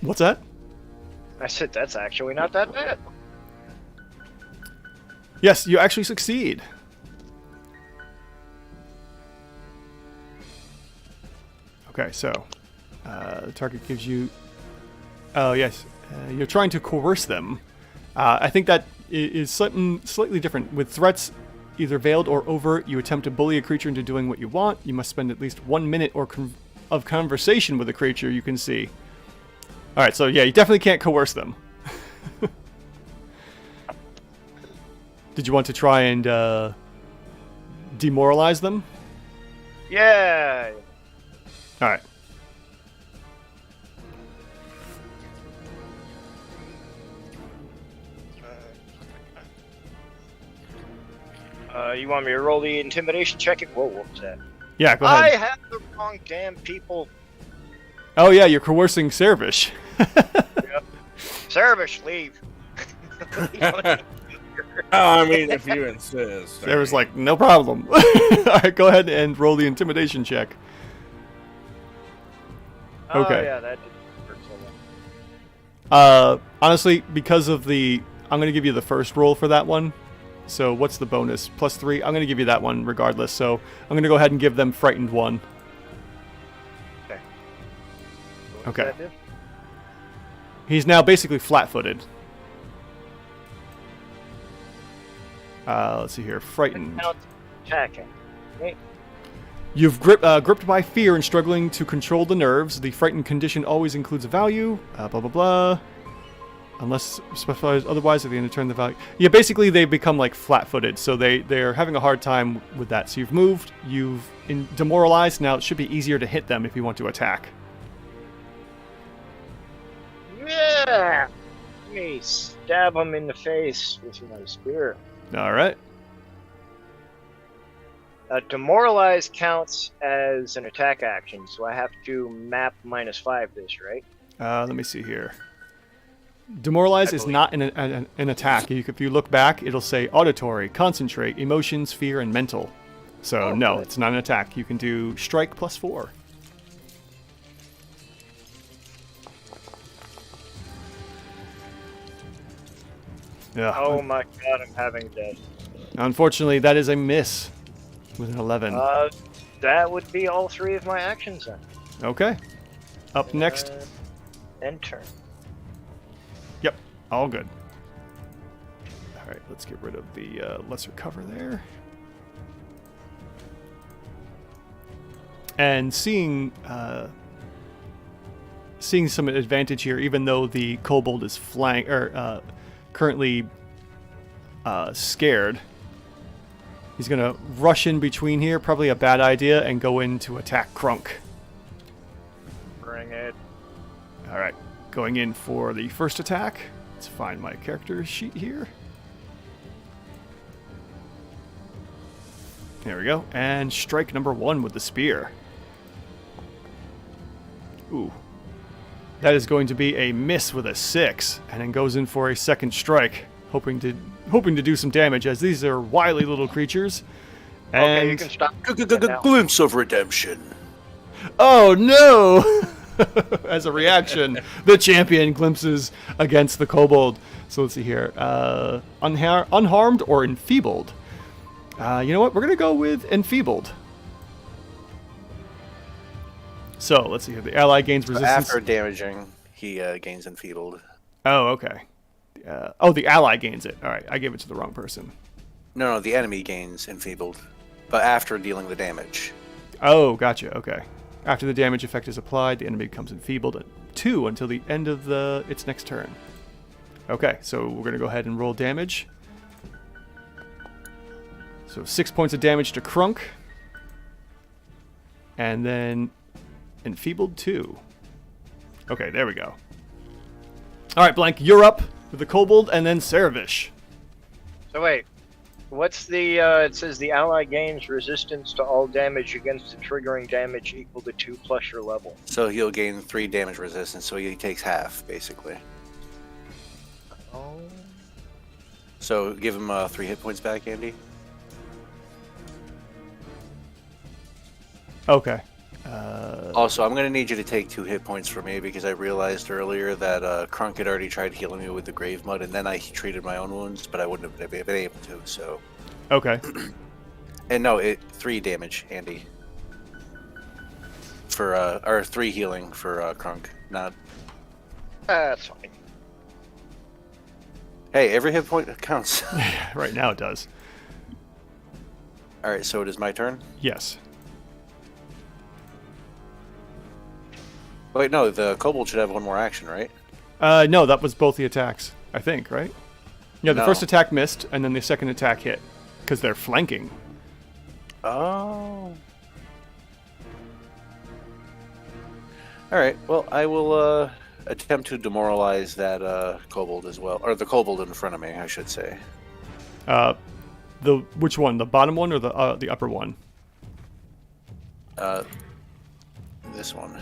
What's that? I said that's actually not that bad. Yes, you actually succeed. Okay, so the target gives you... Oh, yes. You're trying to coerce them. I think that is something slightly different. With threats, either veiled or overt, you attempt to bully a creature into doing what you want. You must spend at least 1 minute of conversation with a creature you can see. All right, so yeah, you definitely can't coerce them. Did you want to try and demoralize them? Yeah. All right. You want me to roll the intimidation check? Whoa, what was that? Yeah, go I ahead. have the wrong damn people. Oh yeah, you're coercing Servish. Yep. Servish, leave. I mean, if you insist. There was like, no problem. All right, go ahead and roll the intimidation check. Okay. Oh, yeah, that didn't work so well. Honestly, because of I'm going to give you the first roll for that one. So what's the bonus? +3. I'm going to give you that one regardless. So I'm going to go ahead and give them frightened 1. Okay. Okay. He's now basically flat-footed. Let's see here. Frightened. Attacking. Okay. You've gripped by fear and struggling to control the nerves. The frightened condition always includes a value. Blah, blah, blah. Unless specified otherwise, at the end of turn, the value... Yeah, basically they become like flat-footed, so they're having a hard time with that. So you've moved, you've demoralized. Now it should be easier to hit them if you want to attack. Yeah! Let me stab him in the face with my spear. All right. Demoralize counts as an attack action, so I have to map -5 this, right? Let me see here. Demoralize is not an attack. If you look back, it'll say auditory, concentrate, emotions, fear, and mental. So no, good. it's not an attack. You can do strike +4. Yeah. Oh my god, I'm having death. Unfortunately, that is a miss with an 11. That would be all 3 of my actions then. Okay. Up next. End turn. Yep. All good. All right. Let's get rid of the lesser cover there. And seeing some advantage here, even though the kobold is currently scared. He's going to rush in between here, probably a bad idea, and go in to attack Krunk. Bring it. All right, going in for the first attack. Let's find my character sheet here. There we go. And strike number 1 with the spear. Ooh. That is going to be a miss with a 6, and then goes in for a second strike. hoping to do some damage, as these are wily little creatures. And Okay, you can stop. now. Glimpse of redemption. oh no! As a reaction, the champion glimpses against the kobold. So let's see here. Unharmed or enfeebled? You know what? We're going to go with enfeebled. So let's see here. The ally gains resistance. After damaging, he gains enfeebled. Oh, okay. The ally gains it. All right, I gave it to the wrong person. No, the enemy gains enfeebled, but after dealing the damage. Oh, gotcha. Okay. After the damage effect is applied, the enemy becomes enfeebled at 2 until the end of its next turn. Okay, so we're going to go ahead and roll damage. So 6 points of damage to Crunk. And then enfeebled 2. Okay, there we go. All right, Blank, you're up with the kobold, and then Cerevish. So wait, what's the? It says the ally gains resistance to all damage against the triggering damage equal to 2 plus your level. So he'll gain 3 damage resistance, so he takes half, basically. Oh. So give him 3 hit points back, Andy. Okay. Also, I'm going to need you to take 2 hit points for me, because I realized earlier that Crunk had already tried healing me with the Grave Mud, and then I treated my own wounds, but I wouldn't have been able to, so... Okay. And no, 3 damage, Andy. For, or 3 healing for Crunk, not... That's fine. Hey, every hit point counts. Right now it does. Alright, so it is my turn? Yes. Wait, no, the Kobold should have 1 more action, right? No, that was both the attacks, I think, right? Yeah, the No. first attack missed, and then the second attack hit. Because they're flanking. Oh. Alright, well, I will attempt to demoralize that Kobold as well. Or the Kobold in front of me, I should say. Which one? The bottom one or the upper one? This one.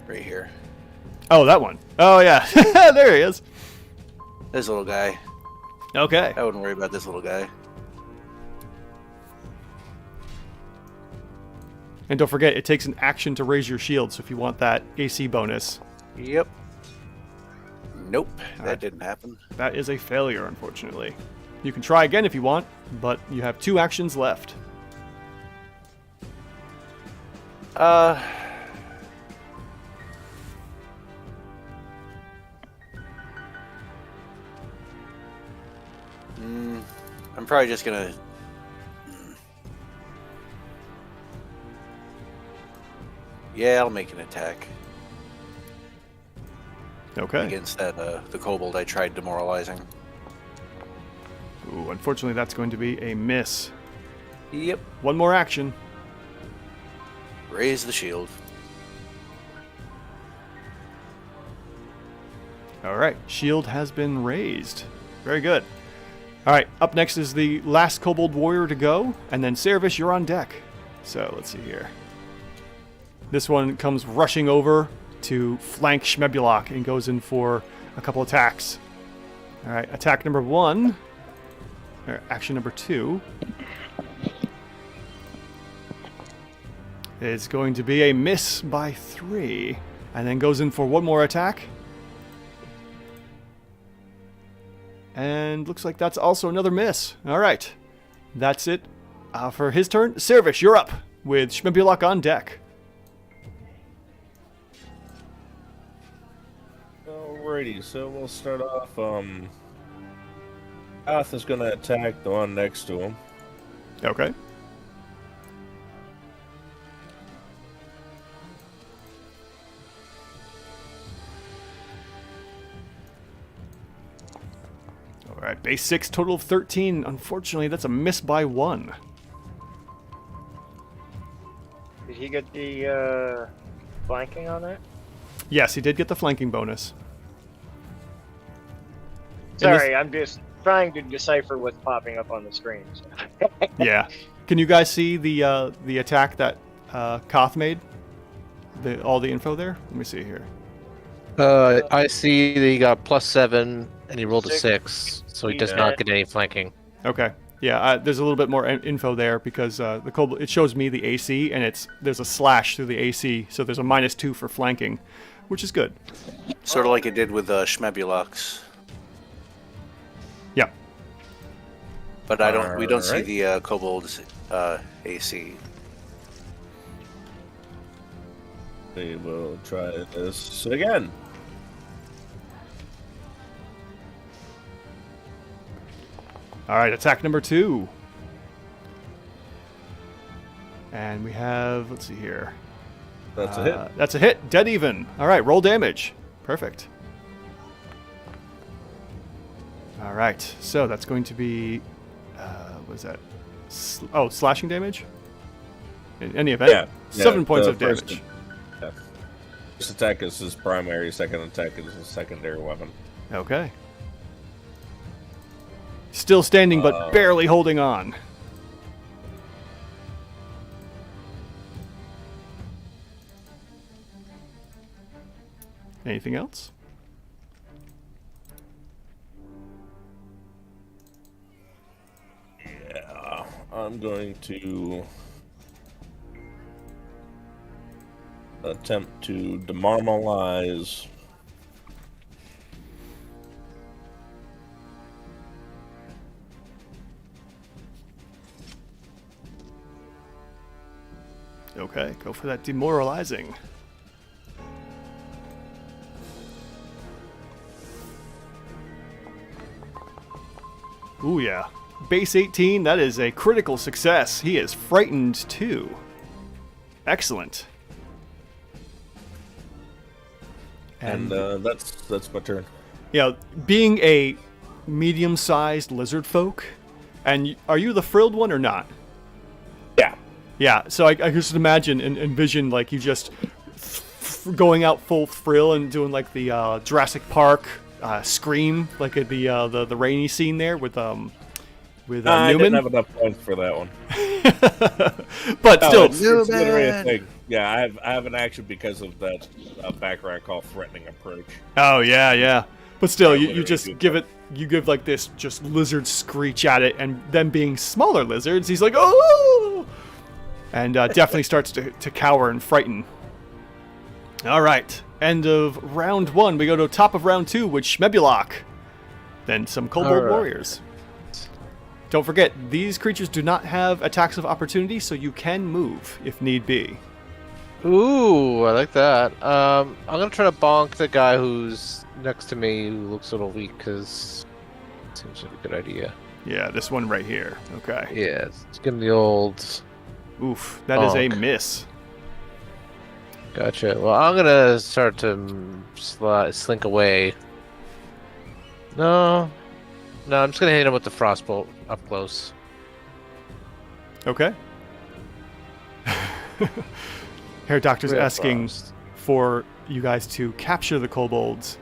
Right here. Oh, that one. Oh, yeah. There he is. This little guy. Okay. I wouldn't worry about this little guy. And don't forget, it takes an action to raise your shield, so if you want that AC bonus. Yep. Nope, that Alright. didn't happen. That is a failure, unfortunately. You can try again if you want, but you have 2 actions left. I'm probably just gonna... Yeah, I'll make an attack Okay. against that the Kobold I tried demoralizing. Ooh, unfortunately, that's going to be a miss. Yep. 1 more action. Raise the shield. All right, shield has been raised. Very good. All right, up next is the last Kobold Warrior to go, and then Cerevish, you're on deck. So let's see here. This one comes rushing over to flank Schmebulok and goes in for a couple attacks. All right, attack number 1, or action number 2, is going to be a miss by 3, and then goes in for 1 more attack. And looks like that's also another miss. All right, that's it for his turn. Cerevish, you're up with Schmebulok on deck. Alrighty, so we'll start off. Path is gonna attack the one next to him. Okay. All right, base 6, total of 13. Unfortunately, that's a miss by 1. Did he get the flanking on that? Yes, he did get the flanking bonus. And Sorry, I'm just trying to decipher what's popping up on the screen. So. Yeah. Can you guys see the attack that Koth made? All the info there? Let me see here. I see that he got +7 and he rolled a 6, so he does Yeah. not get any flanking. Okay. Yeah, there's a little bit more info there because the Kobold, it shows me the AC, and there's a slash through the AC, so there's a -2 for flanking, which is good. Sort of like it did with Schmebulux. Yeah. But we don't see Alright. the Kobold's AC. We will try this again. All right, attack number 2. And we have, let's see here. That's a hit. That's a hit. Dead even. All right, roll damage. Perfect. All right, so that's going to be, what is that? Slashing damage? In any event, Yeah. 7 points the of first- damage. yeah. First attack is his primary, second attack is his secondary weapon. Okay. Still standing, but barely holding on. Anything else? Yeah, I'm going to attempt to demoralize. Okay, go for that demoralizing. Ooh, yeah. Base 18, that is a critical success. He is frightened too. Excellent. And that's my turn. Yeah, being a medium-sized lizard folk, and are you the frilled one or not? Yeah. Yeah, so I just imagine and envision like you just going out full frill and doing like the Jurassic Park scream, like at the rainy scene there with I Newman. didn't have enough points for that one. But still, it's literally a thing. Yeah, I have an action because of that background called threatening approach. oh yeah. But still, you literally just do give like this just lizard screech at it, and them being smaller lizards, he's like, oh, and definitely starts to cower and frighten. All right, end of round 1. We go to top of round 2 with Schmebulok. Then some Kobold All right. warriors. Don't forget, these creatures do not have attacks of opportunity, so you can move if need be. Ooh, I like that. I'm gonna try to bonk the guy who's next to me who looks a little weak, because it seems like a good idea. Yeah, this one right here. Okay. Yeah, let's give him the old... Oof, that is a Bonk. miss. Gotcha. Well, I'm gonna start to slink away. No, I'm just gonna hit him with the frostbolt up close. Okay. Hair Doctor's Red asking frost. for you guys to capture the kobolds,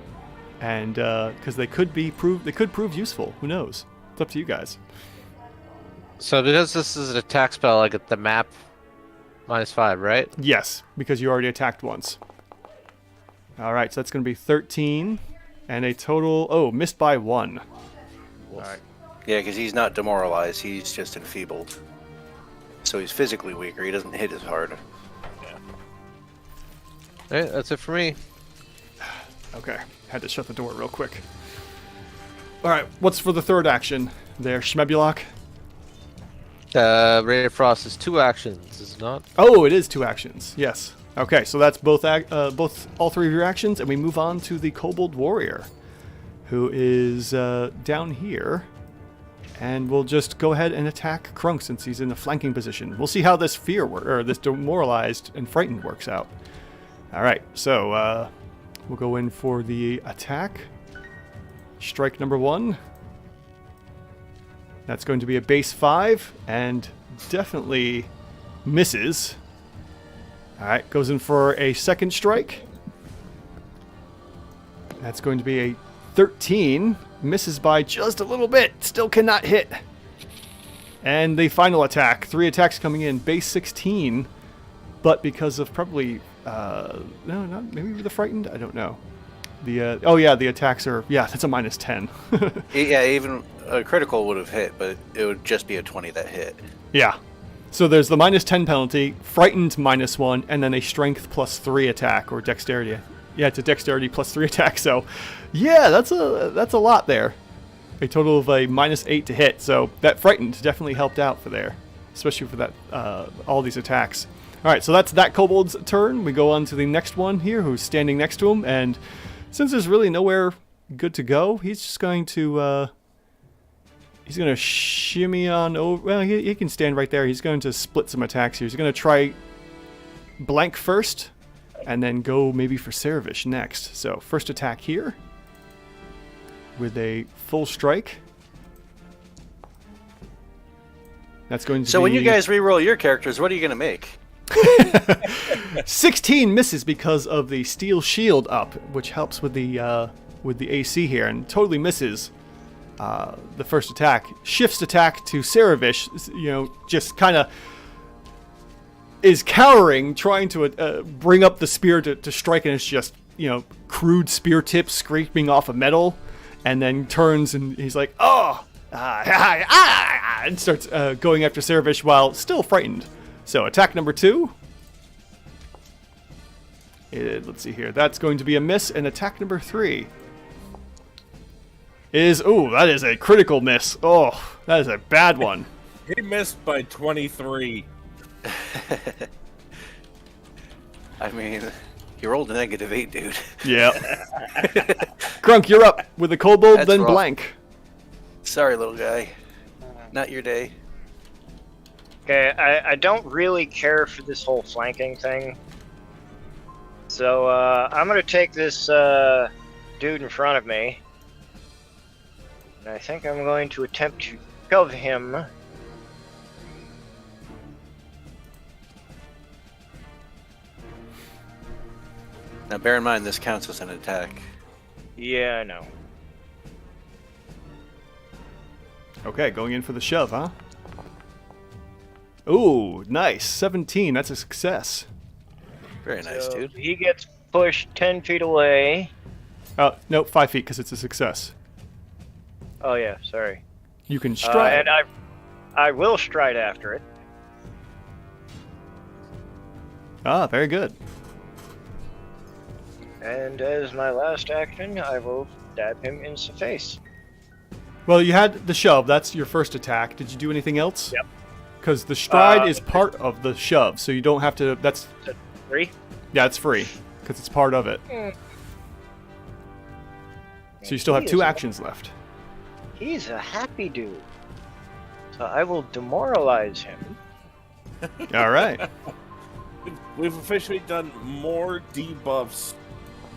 and because they could prove useful. Who knows? It's up to you guys. So because this is an attack spell, I get the map -5, right? Yes, because you already attacked once. All right, so that's going to be 13, and a total. Oh, missed by 1. Alright. Yeah, because he's not demoralized, he's just enfeebled. So he's physically weaker, he doesn't hit as hard. Alright, that's it for me. Okay, had to shut the door real quick. All right, what's for the third action there, Schmebulok? Ray of Frost is 2 actions, is it not? Oh, it is 2 actions. Yes. Okay, so that's both all 3 of your actions, and we move on to the Kobold Warrior, who is down here, and we'll just go ahead and attack Krunk since he's in a flanking position. We'll see how this this demoralized and frightened works out. All right, so we'll go in for the attack. Strike number 1. That's going to be a base 5, and definitely misses. All right, goes in for a second strike. That's going to be a 13. Misses by just a little bit. Still cannot hit. And the final attack. 3 attacks coming in. Base 16. But because of probably... no, not maybe the frightened? I don't know. The attacks are, that's a minus 10. Yeah, even a critical would have hit, but it would just be a 20 that hit. Yeah. So there's the minus 10 penalty, frightened minus 1, and then a strength plus 3 attack, or dexterity. Yeah, it's a dexterity plus 3 attack, so yeah, that's a lot there. A total of a minus 8 to hit, so that frightened definitely helped out for there, especially for that all these attacks. All right, so that's that kobold's turn. We go on to the next one here, who's standing next to him, and since there's really nowhere good to go, he's just going to shimmy on over. Well, he can stand right there. He's going to split some attacks here. He's going to try blank first, and then go maybe for Cerevish next. So first attack here with a full strike. That's going to So be... when you guys re-roll your characters, what are you going to make? 16 misses because of the steel shield up, which helps with the AC here, and totally misses the first attack. Shifts attack to Cerevish, just kind of is cowering, trying to bring up the spear to strike, and it's just, crude spear tips scraping off of metal, and then turns and he's like, and starts going after Cerevish while still frightened. So attack number 2. Let's see here. That's going to be a miss, and attack number 3 that is a critical miss. Oh, that is a bad one. He missed by 23. I mean, you rolled a -8, dude. Yeah. Grunk, you're up with a kobold, That's then rough. blank. Sorry, little guy. Not your day. Okay, I don't really care for this whole flanking thing. So I'm going to take this dude in front of me. And I think I'm going to attempt to shove him. Now, bear in mind, this counts as an attack. Yeah, I know. Okay, going in for the shove, huh? Ooh, nice. 17. That's a success. Very nice, So dude. he gets pushed 10 feet away. No, 5 feet because it's a success. Oh yeah, sorry. You can stride. And I will stride after it. Very good. And as my last action, I will stab him in the face. Well, you had the shove. That's your first attack. Did you do anything else? Yep. Because the stride is part of the shove, so you don't have to... That's... 3? Yeah, it's free, because it's part of it. So you still have 2 actions left. He's a happy dude. So I will demoralize him. All right. We've officially done more debuffs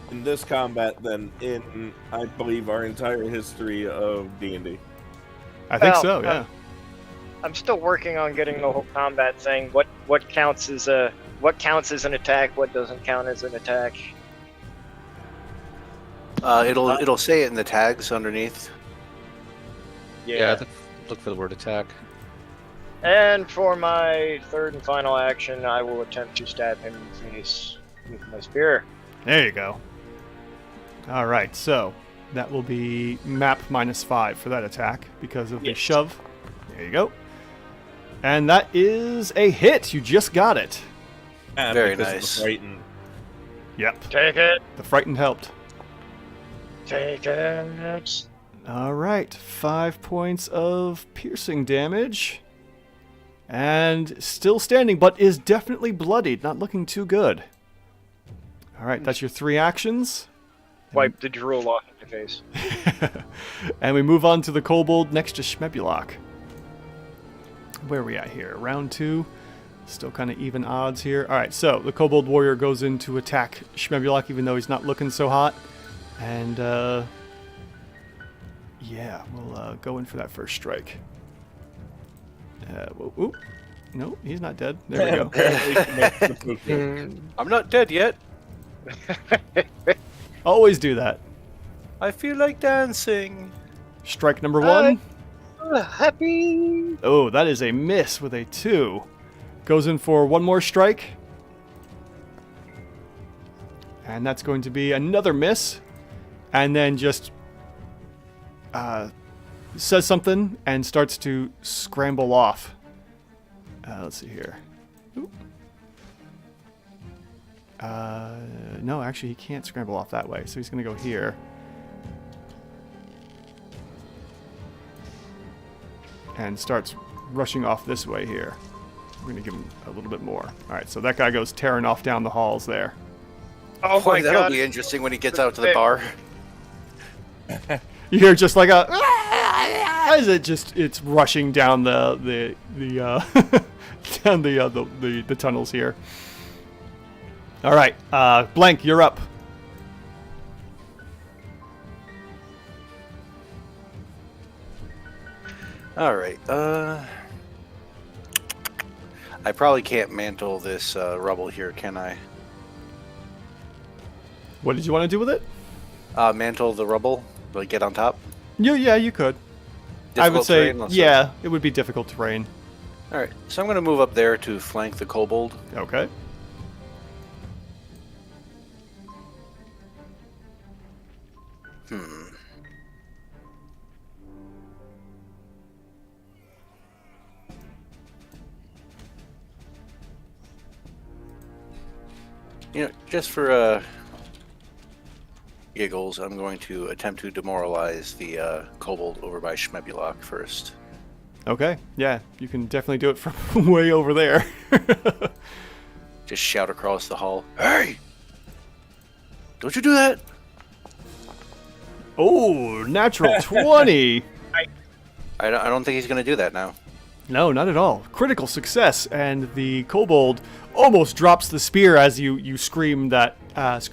in this combat than in, I believe, our entire history of D&D. I think Well, so, yeah. I'm still working on getting the whole combat thing. What counts as an attack? What doesn't count as an attack? It'll say it in the tags underneath. Yeah, look for the word attack. And for my third and final action, I will attempt to stab him in the face with my spear. There you go. All right, so that will be map -5 for that attack because of the Yes. shove. There you go. And that is a hit. You just got it. Very Because of nice. the frightened. Yep. Take it! The frightened helped. Take it! All right, 5 points of piercing damage. And still standing, but is definitely bloodied. Not looking too good. All right, that's your 3 actions. Wipe the drool off my face. And we move on to the kobold next to Schmebulok. Where are we at here? Round 2. Still kind of even odds here. All right, so the kobold warrior goes in to attack Schmebulok, even though he's not looking so hot. And, yeah, we'll go in for that first strike. Whoop. No, he's not dead. There we go. I'm not dead yet. Always do that. I feel like dancing. Strike number 1. Happy! Oh, that is a miss with a 2. Goes in for one more strike. And that's going to be another miss. and then just says something and starts to scramble off. Let's see here. No, actually, he can't scramble off that way, so he's going to go here. And starts rushing off this way here. We're going to give him a little bit more. All right, so that guy goes tearing off down the halls there. Oh Boy, my that'll god. be interesting when he gets out to the bar. You hear just like a as it's rushing down the down the tunnels here. All right, Blank, you're up. All right. I probably can't mantle this rubble here, can I? What did you want to do with it? Mantle the rubble, like get on top. Yeah, you could. I would Difficult say, terrain, let's yeah, it would be difficult terrain. All right, so I'm going to move up there to flank the kobold. Okay. You know, just for giggles, I'm going to attempt to demoralize the kobold over by Schmebulok first. Okay. Yeah, you can definitely do it from way over there. Just shout across the hall, "Hey! Don't you do that!" Oh, natural 20. I don't think he's going to do that now. No, not at all. Critical success, and the kobold almost drops the spear as you scream that at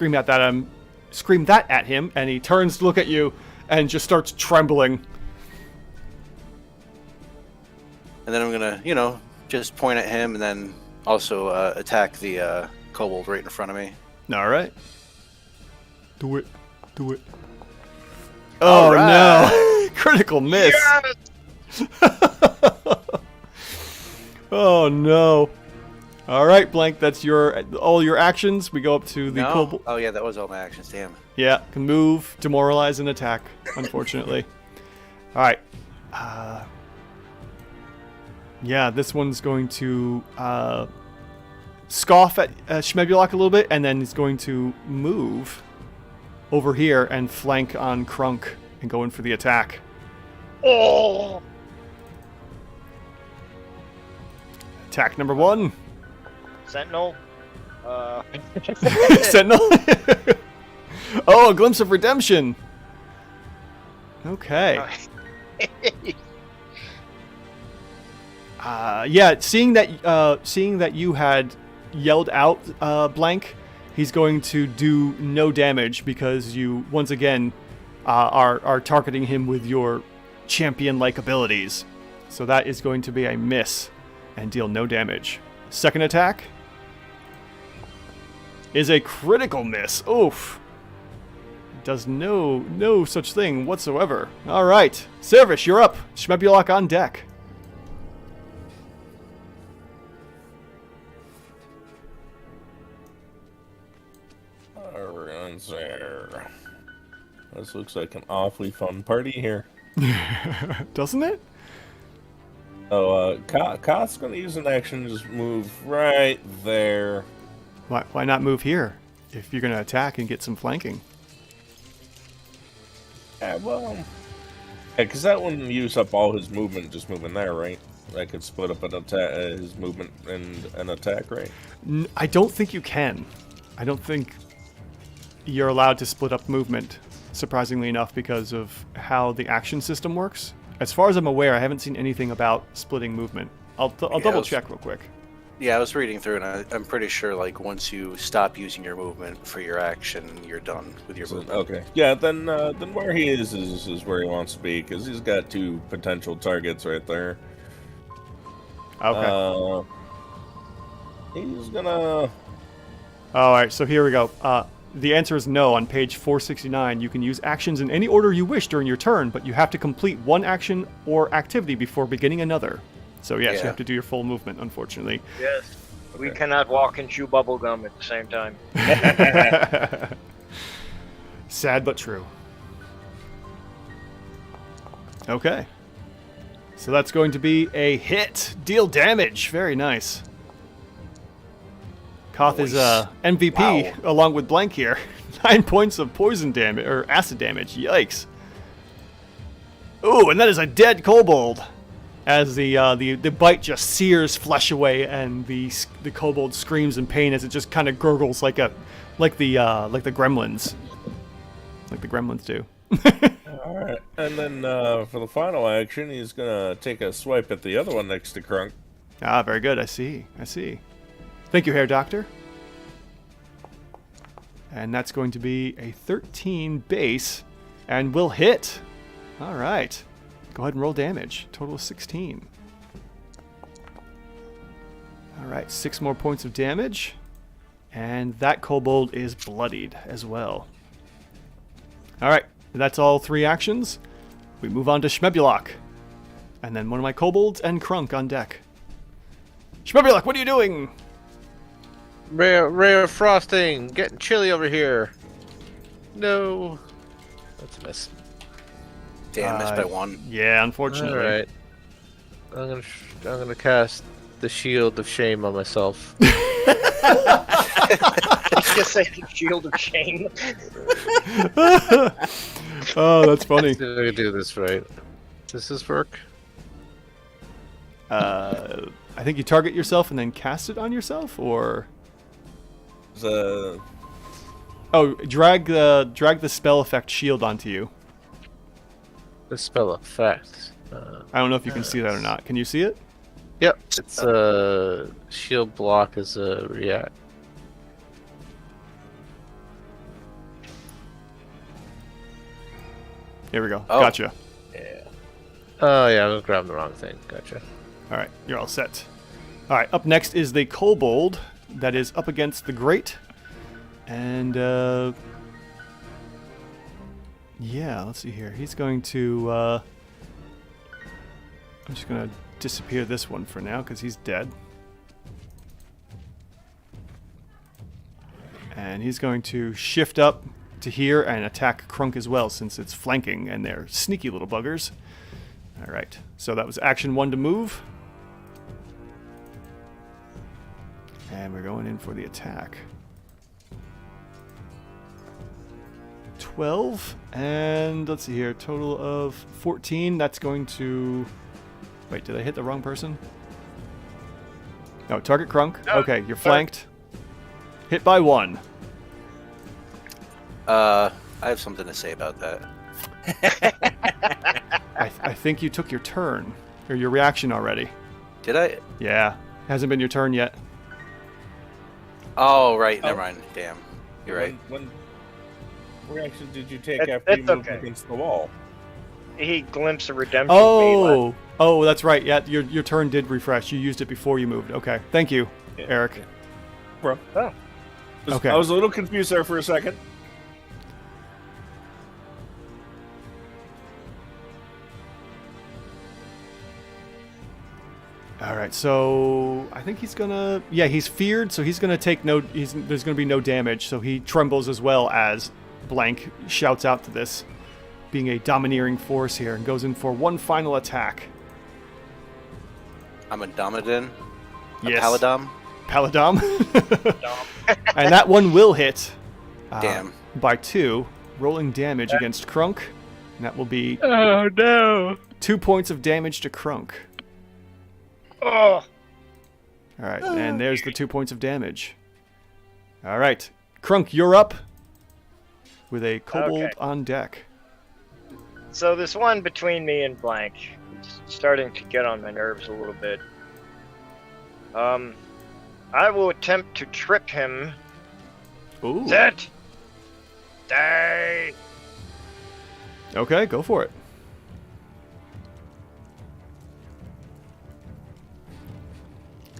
him, and he turns to look at you and just starts trembling. And then I'm going to, just point at him and then also attack the kobold right in front of me. All right. Do it. Oh, right. no. Critical miss. Yes! Oh, no. All right, Blank, that's all your actions. We go up to the No? kobold. Oh, yeah, that was all my actions. Damn. Yeah, can move, demoralize, and attack, unfortunately. All right. Yeah, this one's going to scoff at Schmebulok a little bit, and then he's going to move over here and flank on Krunk and go in for the attack. Oh! Attack number 1. Sentinel. Sentinel. Oh, a glimpse of redemption. Okay. Yeah, seeing that you had yelled out Blank, he's going to do no damage because you once again are targeting him with your champion-like abilities. So that is going to be a miss and deal no damage. Second attack is a critical miss. Oof. Does no such thing whatsoever. All right, Servish, you're up. Schmebulok on deck. Everyone's there. This looks like an awfully fun party here. Doesn't it? Oh, Koth's gonna use an action to just move right there. Why not move here if you're going to attack and get some flanking? Yeah, well, because that wouldn't use up all his movement just moving there, right? That could split up an attack, his movement and an attack, right? I don't think you can. I don't think you're allowed to split up movement, surprisingly enough, because of how the action system works. As far as I'm aware, I haven't seen anything about splitting movement. I'll double check real quick. Yeah, I was reading through, and I'm pretty sure, like, once you stop using your movement for your action, you're done with your movement. Okay. Yeah, then where he is where he wants to be, because he's got 2 potential targets right there. Okay. He's gonna... All right, so here we go. The answer is no. On page 469, you can use actions in any order you wish during your turn, but you have to complete one action or activity before beginning another. So yes, you Yeah. have to do your full movement, unfortunately. Yes. We cannot walk and chew bubble gum at the same time. Sad but true. Okay. So that's going to be a hit. Deal damage. Very nice. Koth is MVP Wow. along with Blank here. 9 points of poison damage or acid damage. Yikes. Ooh, and that is a dead kobold. As the bite just sears flesh away, and the kobold screams in pain as it just kind of gurgles like the gremlins, like the gremlins do. All right, and then for the final action, he's gonna take a swipe at the other one next to Crunk. Ah, very good. I see. Thank you, Hair Doctor. And that's going to be a 13 base, and will hit. All right. Go ahead and roll damage. Total of 16. All right, 6 more points of damage. And that kobold is bloodied as well. All right, that's all 3 actions. We move on to Schmebulok. And then one of my kobolds and Crunk on deck. Schmebulok, what are you doing? Rare frosting. Getting chilly over here. No. That's a miss. Damn, missed by 1. Yeah, unfortunately. All right. I'm gonna cast the shield of shame on myself. Just say the shield of shame. Oh, that's funny. I'm gonna do this right. Does this work? I think you target yourself and then cast it on yourself, or The drag the spell effect shield onto you. The spell effect. I don't know if you can see that or not. Can you see it? Yep. It's shield block as a react. Here we go. Oh. Gotcha. Yeah. Oh yeah, I was grabbing the wrong thing. Gotcha. All right, you're all set. All right, up next is the kobold that is up against the grate, and yeah, let's see here. He's going to. I'm just gonna disappear this one for now because he's dead, and he's going to shift up to here and attack Crunk as well, since it's flanking and they're sneaky little buggers. All right, so that was action 1 to move. And we're going in for the attack. 12, and let's see here, total of 14. That's going to... Wait, did I hit the wrong person? No, target Crunk. No, Okay, you're flanked. Hit by 1. I have something to say about that. I think you took your turn, or your reaction already. Did I? Yeah, hasn't been your turn yet. Oh, right. Never mind. Damn. You're right. When reaction did you take It- after you it's moved okay. against the wall? He glimpsed a redemption. melee. Oh, that's right. Yeah, your turn did refresh. You used it before you moved. Okay, thank you, Yeah. Eric. Bro. Oh. Okay. I was a little confused there for a second. All right, so I think he's gonna. Yeah, he's feared, so he's gonna take no. There's gonna be no damage, so he trembles as well as Blank shouts out to this, being a domineering force here, and goes in for one final attack. I'm a Domadin. A Yes. Paladom. Paladom. Dumb. And that one will hit. Damn. By 2, rolling damage against Crunk, and that will be Oh no! 2 points of damage to Crunk. Oh, All right, and there's the 2 points of damage. All right, Crunk, you're up with a kobold Okay. on deck. so this one between me and Blank is starting to get on my nerves a little bit. I will attempt to trip him. Ooh. Set. Die. Okay, go for it.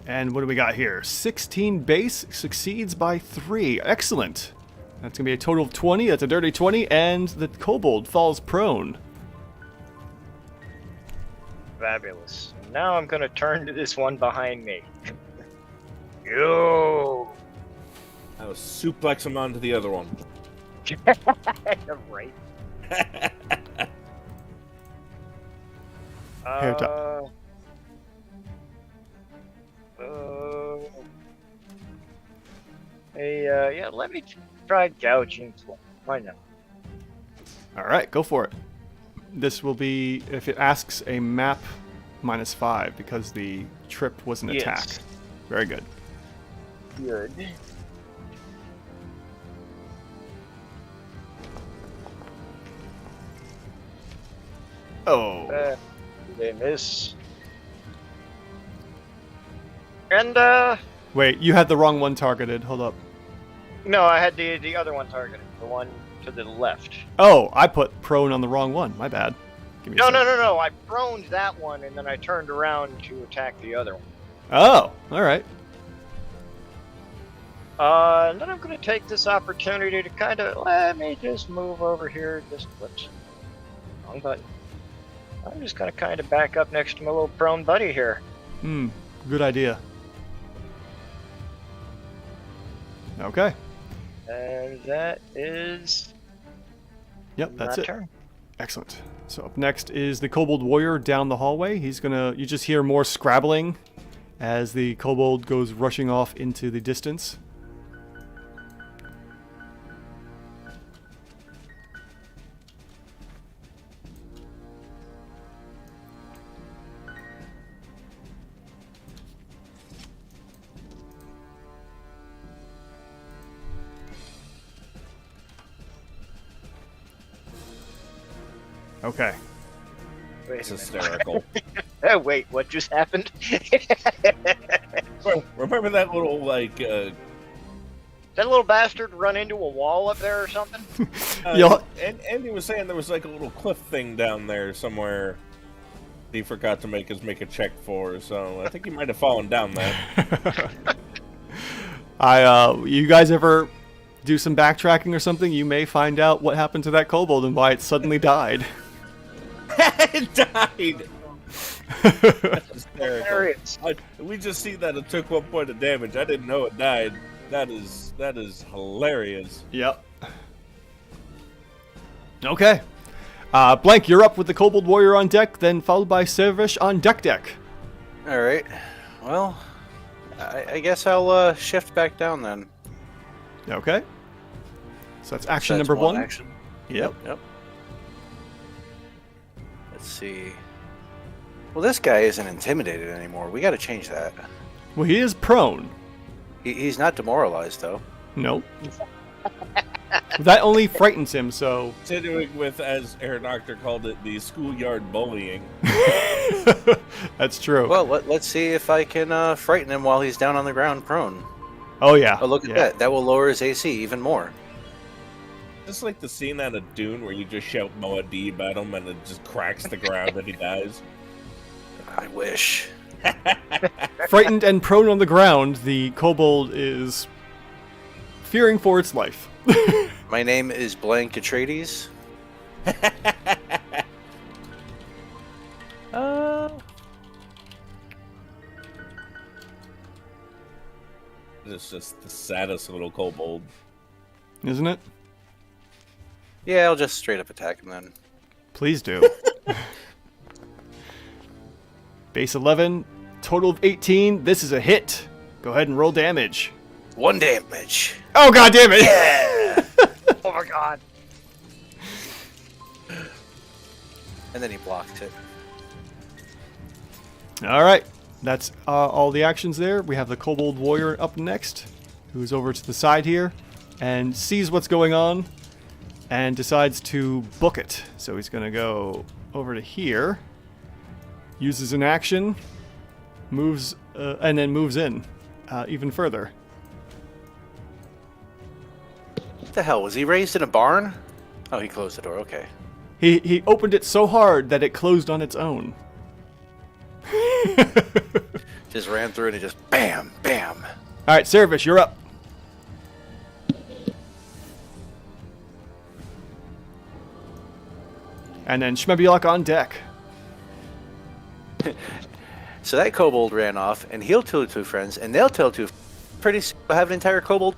And what do we got here? 16 base, succeeds by 3. Excellent. That's going to be a total of 20. That's a dirty 20, and the kobold falls prone. Fabulous. Now I'm gonna turn to this one behind me. Yo. I was suplex him onto the other one. Right. Hair top. Yeah, let me try gouging. Why not? All right, go for it. This will be, if it asks, a map -5 because the trip was an attack. Yes. Very good. Good. Oh. They miss. And, Wait, you had the wrong one targeted. Hold up. no, I had the other one targeted. The one to the left. Oh, I put prone on the wrong one. My bad. Give me a No, sec. no, no, no. I proned that one, and then I turned around to attack the other one. Oh, all right. And then I'm going to take this opportunity to kind of, let me just move over here. Just whoops. Wrong button. I'm just going to kind of back up next to my little prone buddy here. Good idea. Okay. And that is Yep, that's my it. turn. Excellent. So up next is the Kobold Warrior down the hallway. He's gonna. You just hear more scrabbling as the Kobold goes rushing off into the distance. Okay. Wait It's a minute. hysterical. Oh, wait, what just happened? Remember that little That little bastard run into a wall up there or something? and Andy was saying there was like a little cliff thing down there somewhere. He forgot to make a check for, so I think he might have fallen down there. You guys ever do some backtracking or something? You may find out what happened to that kobold and why it suddenly died. It died. That's hysterical. Hilarious. We just see that it took 1 point of damage. I didn't know it died. That is hilarious. Yep. Okay. Blank, you're up with the Kobold Warrior on deck, then followed by Servish on deck. All right. Well, I guess I'll shift back down then. Okay. So that's action So that's number 1. Action. Yep. Yep. Let's see. Well, this guy isn't intimidated anymore. We got to change that. Well, he is prone. He's not demoralized though. Nope. That only frightens him, so... Continuing with, as Air Doctor called it, the schoolyard bullying. That's true. Well, let's see if I can frighten him while he's down on the ground prone. Oh, yeah. Oh, look at that. That will lower his AC even more. Just like the scene out of Dune where you just shout Moadib at him and it just cracks the ground and he dies. I wish. Frightened and prone on the ground, the kobold is fearing for its life. My name is Blank Atreides. It's just the saddest little kobold. Isn't it? Yeah, I'll just straight up attack him then. Please do. Base 11, total of 18. This is a hit. Go ahead and roll damage. 1 damage. Oh, god damn it! Yeah. Oh my god. And then he blocked it. All right. That's all the actions there. We have the Kobold Warrior up next, who's over to the side here and sees what's going on and decides to book it. So he's going to go over to here, uses an action, moves, and then moves in even further. What the hell? Was he raised in a barn? Oh, he closed the door. Okay. He opened it so hard that it closed on its own. Just ran through it and just bam, bam. All right, Servish, you're up. And then Shmebiok on deck. So that kobold ran off, and he'll tell 2 friends, and they'll tell 2. Pretty soon we'll have an entire kobold.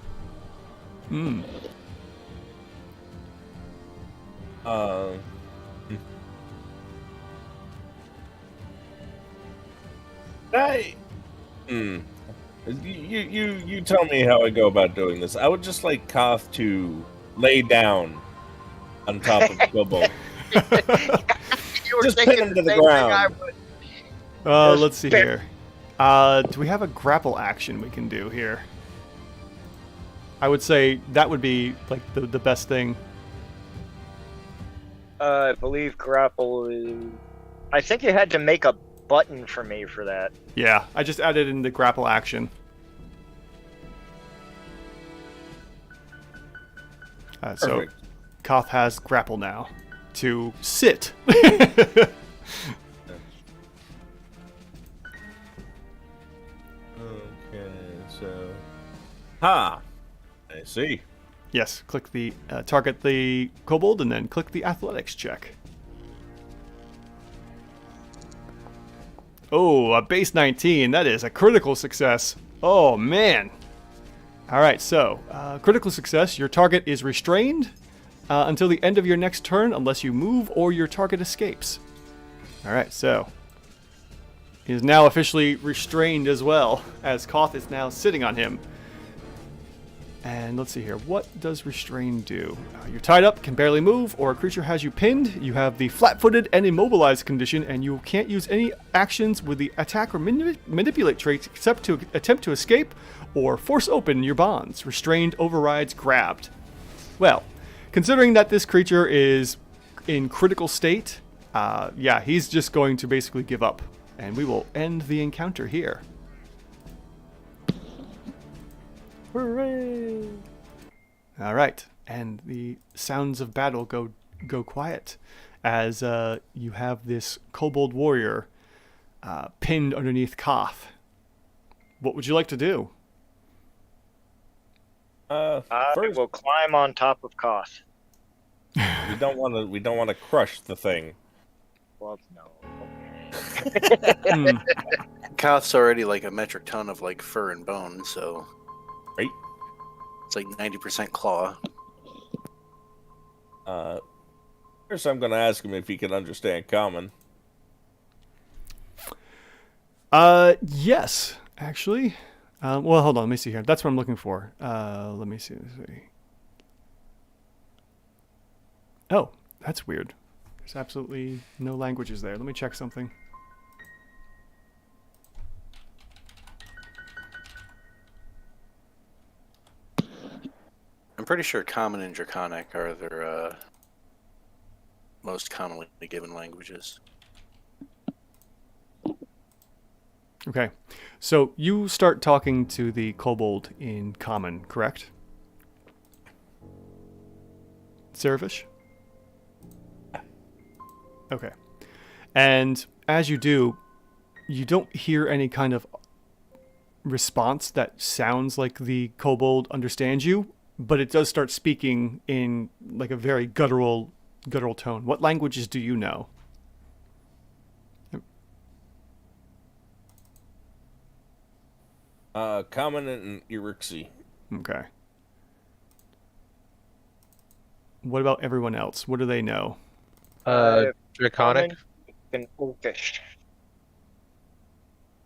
I. Hmm. You tell me how I go about doing this. I would just like Koth to lay down on top of Kobold. You were Just pin thinking him the to the same thing I ground. would. Let's see here. Do we have a grapple action we can do here? I would say that would be like the best thing. I believe grapple is. I think you had to make a button for me for that. Yeah, I just added in the grapple action. So, Perfect. Koth has grapple now to sit. Okay, so. Ha! I see. Yes, click the target the kobold and then click the athletics check. Oh, a base 19. That is a critical success. Oh, man. All right, so critical success. Your target is restrained until the end of your next turn unless you move or your target escapes. All right, so he is now officially restrained as well, as Koth is now sitting on him. And let's see here. What does restrain do? You're tied up, can barely move, or a creature has you pinned. You have the flat-footed and immobilized condition, and you can't use any actions with the attack or manipulate traits except to attempt to escape or force open your bonds. Restrained overrides grabbed. Well, considering that this creature is in critical state, yeah, he's just going to basically give up. And we will end the encounter here. Hooray! All right, and the sounds of battle go quiet as you have this kobold warrior pinned underneath Koth. What would you like to do? I First, will climb on top of Koth. we don't want to crush the thing. Well, no. Hmm. Koth's already like a metric ton of like fur and bone, so Right? it's like 90% claw. First, I'm going to ask him if he can understand common. Yes, actually. Well, hold on. Let me see here. That's what I'm looking for. Let me see. Oh, that's weird. There's absolutely no languages there. Let me check something. I'm pretty sure Common and Draconic are their most commonly given languages. Okay, so you start talking to the kobold in common, correct? Serafish? Okay. And as you do, you don't hear any kind of response that sounds like the kobold understands you, but it does start speaking in like a very guttural tone. What languages do you know? Common and Irixi. Okay. What about everyone else? What do they know? Draconic, And Orcish.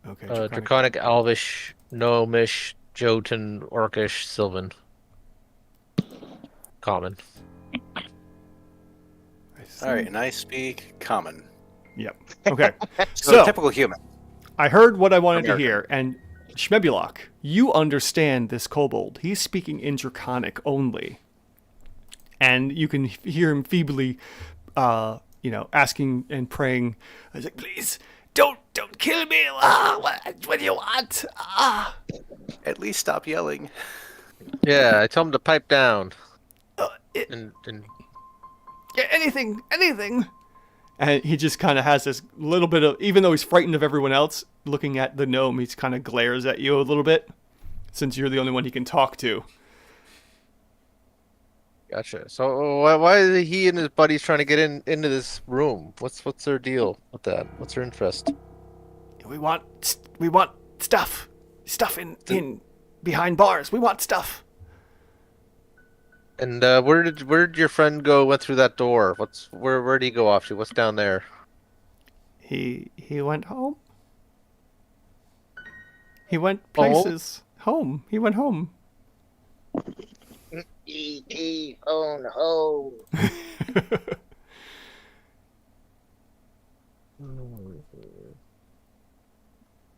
Okay. Draconic, Elvish, Gnomish, Jotun, Orcish, Sylvan. Common. All right, and I speak Common. Yep. Okay. So, So typical human. I heard what I wanted to American. hear, and Shmebulok, you understand this kobold. He's speaking in Draconic only, and you can hear him feebly, asking and praying. He's like, "Please, don't kill me! What do you want? At least stop yelling. Yeah, I told him to pipe down. Yeah, anything." And he just kind of has this little bit of, even though he's frightened of everyone else, looking at the gnome, he's kind of glares at you a little bit, since you're the only one he can talk to. Gotcha. So why are he and his buddies trying to get into this room? What's their deal with that? What's their interest? We want stuff in behind bars. We want stuff. And where did your friend go? Went through that door. Where did he go off to? What's down there? He went home. He went places. Home. He went home. E.T. phone home.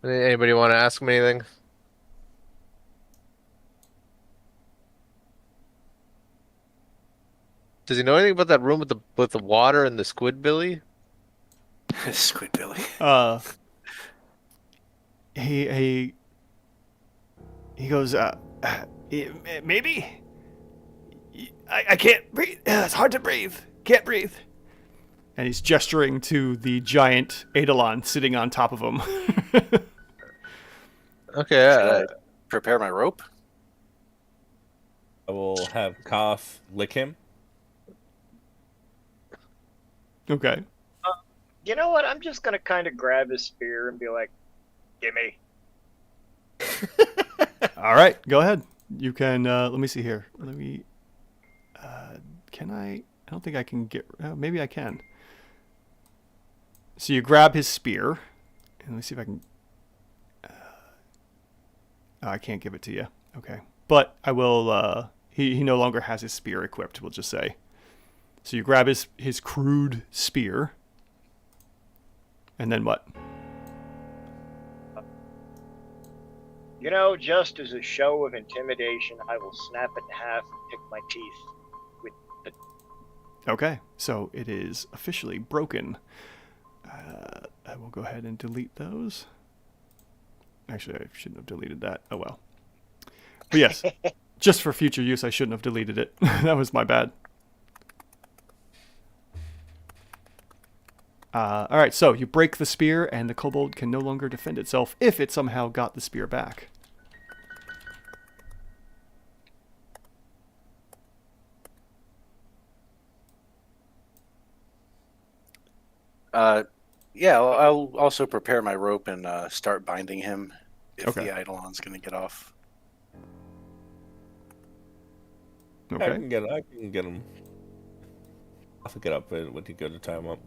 Anybody want to ask him anything? Does he know anything about that room with the water and the squid billy? Squid Billy. He goes, maybe? I can't breathe. It's hard to breathe. Can't breathe. And he's gesturing to the giant Eidolon sitting on top of him. Okay. Should I prepare my rope? I will have Koth lick him. Okay. You know what? I'm just gonna kind of grab his spear and be like, "Gimme." All right, go ahead. You can. Let me see here. Let me. Can I? I don't think I can get. Maybe I can. So you grab his spear, and let me see if I can. Oh, I can't give it to you. Okay, but I will. He no longer has his spear equipped. We'll just say. So you grab his crude spear, and then what? You know, just as a show of intimidation, I will snap it in half and pick my teeth with the. Okay, so it is officially broken. I will go ahead and delete those. Actually, I shouldn't have deleted that. Oh well. But yes, just for future use, I shouldn't have deleted it. That was my bad. All right, so you break the spear, and the kobold can no longer defend itself if it somehow got the spear back. Yeah, I'll also prepare my rope and start binding him if Okay. the Eidolon's going to get off. I Okay. can get him. I'll have to get up when you go to tie him up.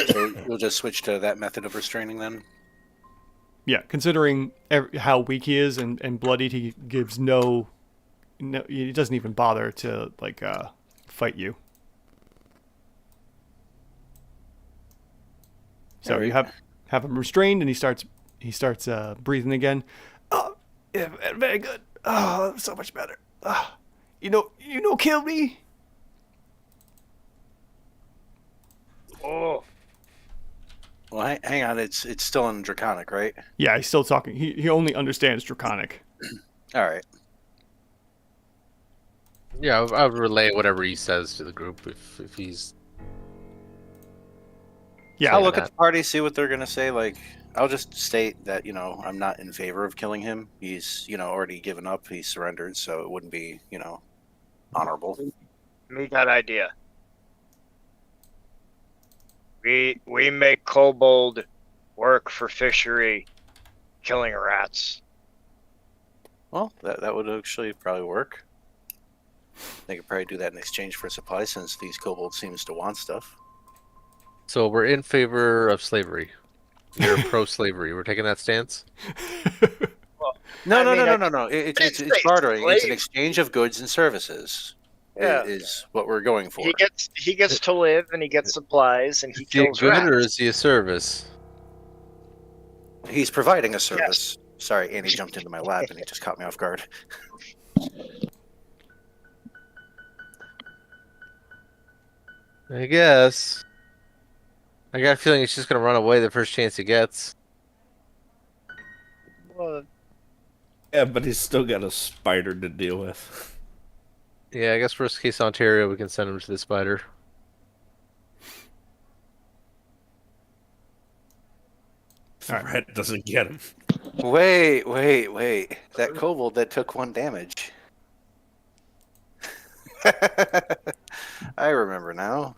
So you'll just switch to that method of restraining then? Yeah, considering how weak he is and bloodied, he gives no, he doesn't even bother to fight you. So you have him restrained, and he starts breathing again. Oh, yeah, very good. Oh, so much better. You know, kill me. Oh, Well, hang on. It's still in Draconic, right? Yeah, he's still talking. He only understands Draconic. All right. Yeah, I'll relay whatever he says to the group if he's. Yeah, I'll look at the party, see what they're going to say. Like, I'll just state that, I'm not in favor of killing him. He's, already given up. He surrendered, so it wouldn't be, honorable. me that idea. We make kobold work for fishery, killing rats. Well, that would actually probably work. They could probably do that in exchange for supply, since these kobolds seems to want stuff. So we're in favor of slavery. You're pro-slavery. We're taking that stance. Well, No. It's It's bartering. It's an slave. exchange of goods and services. Yeah. Is what we're going for. He gets to live and he gets supplies and he Is he a kills good rats. or is he a service? He's providing a service. Sorry, Annie jumped into my lap and he just caught me off guard. I guess. I got a feeling he's just gonna run away the first chance he gets. Well, Yeah, but he's still got a spider to deal with. Yeah, I guess worst case Ontario, we can send him to the spider. Red doesn't get him. Wait. That kobold that took 1 damage. I remember now.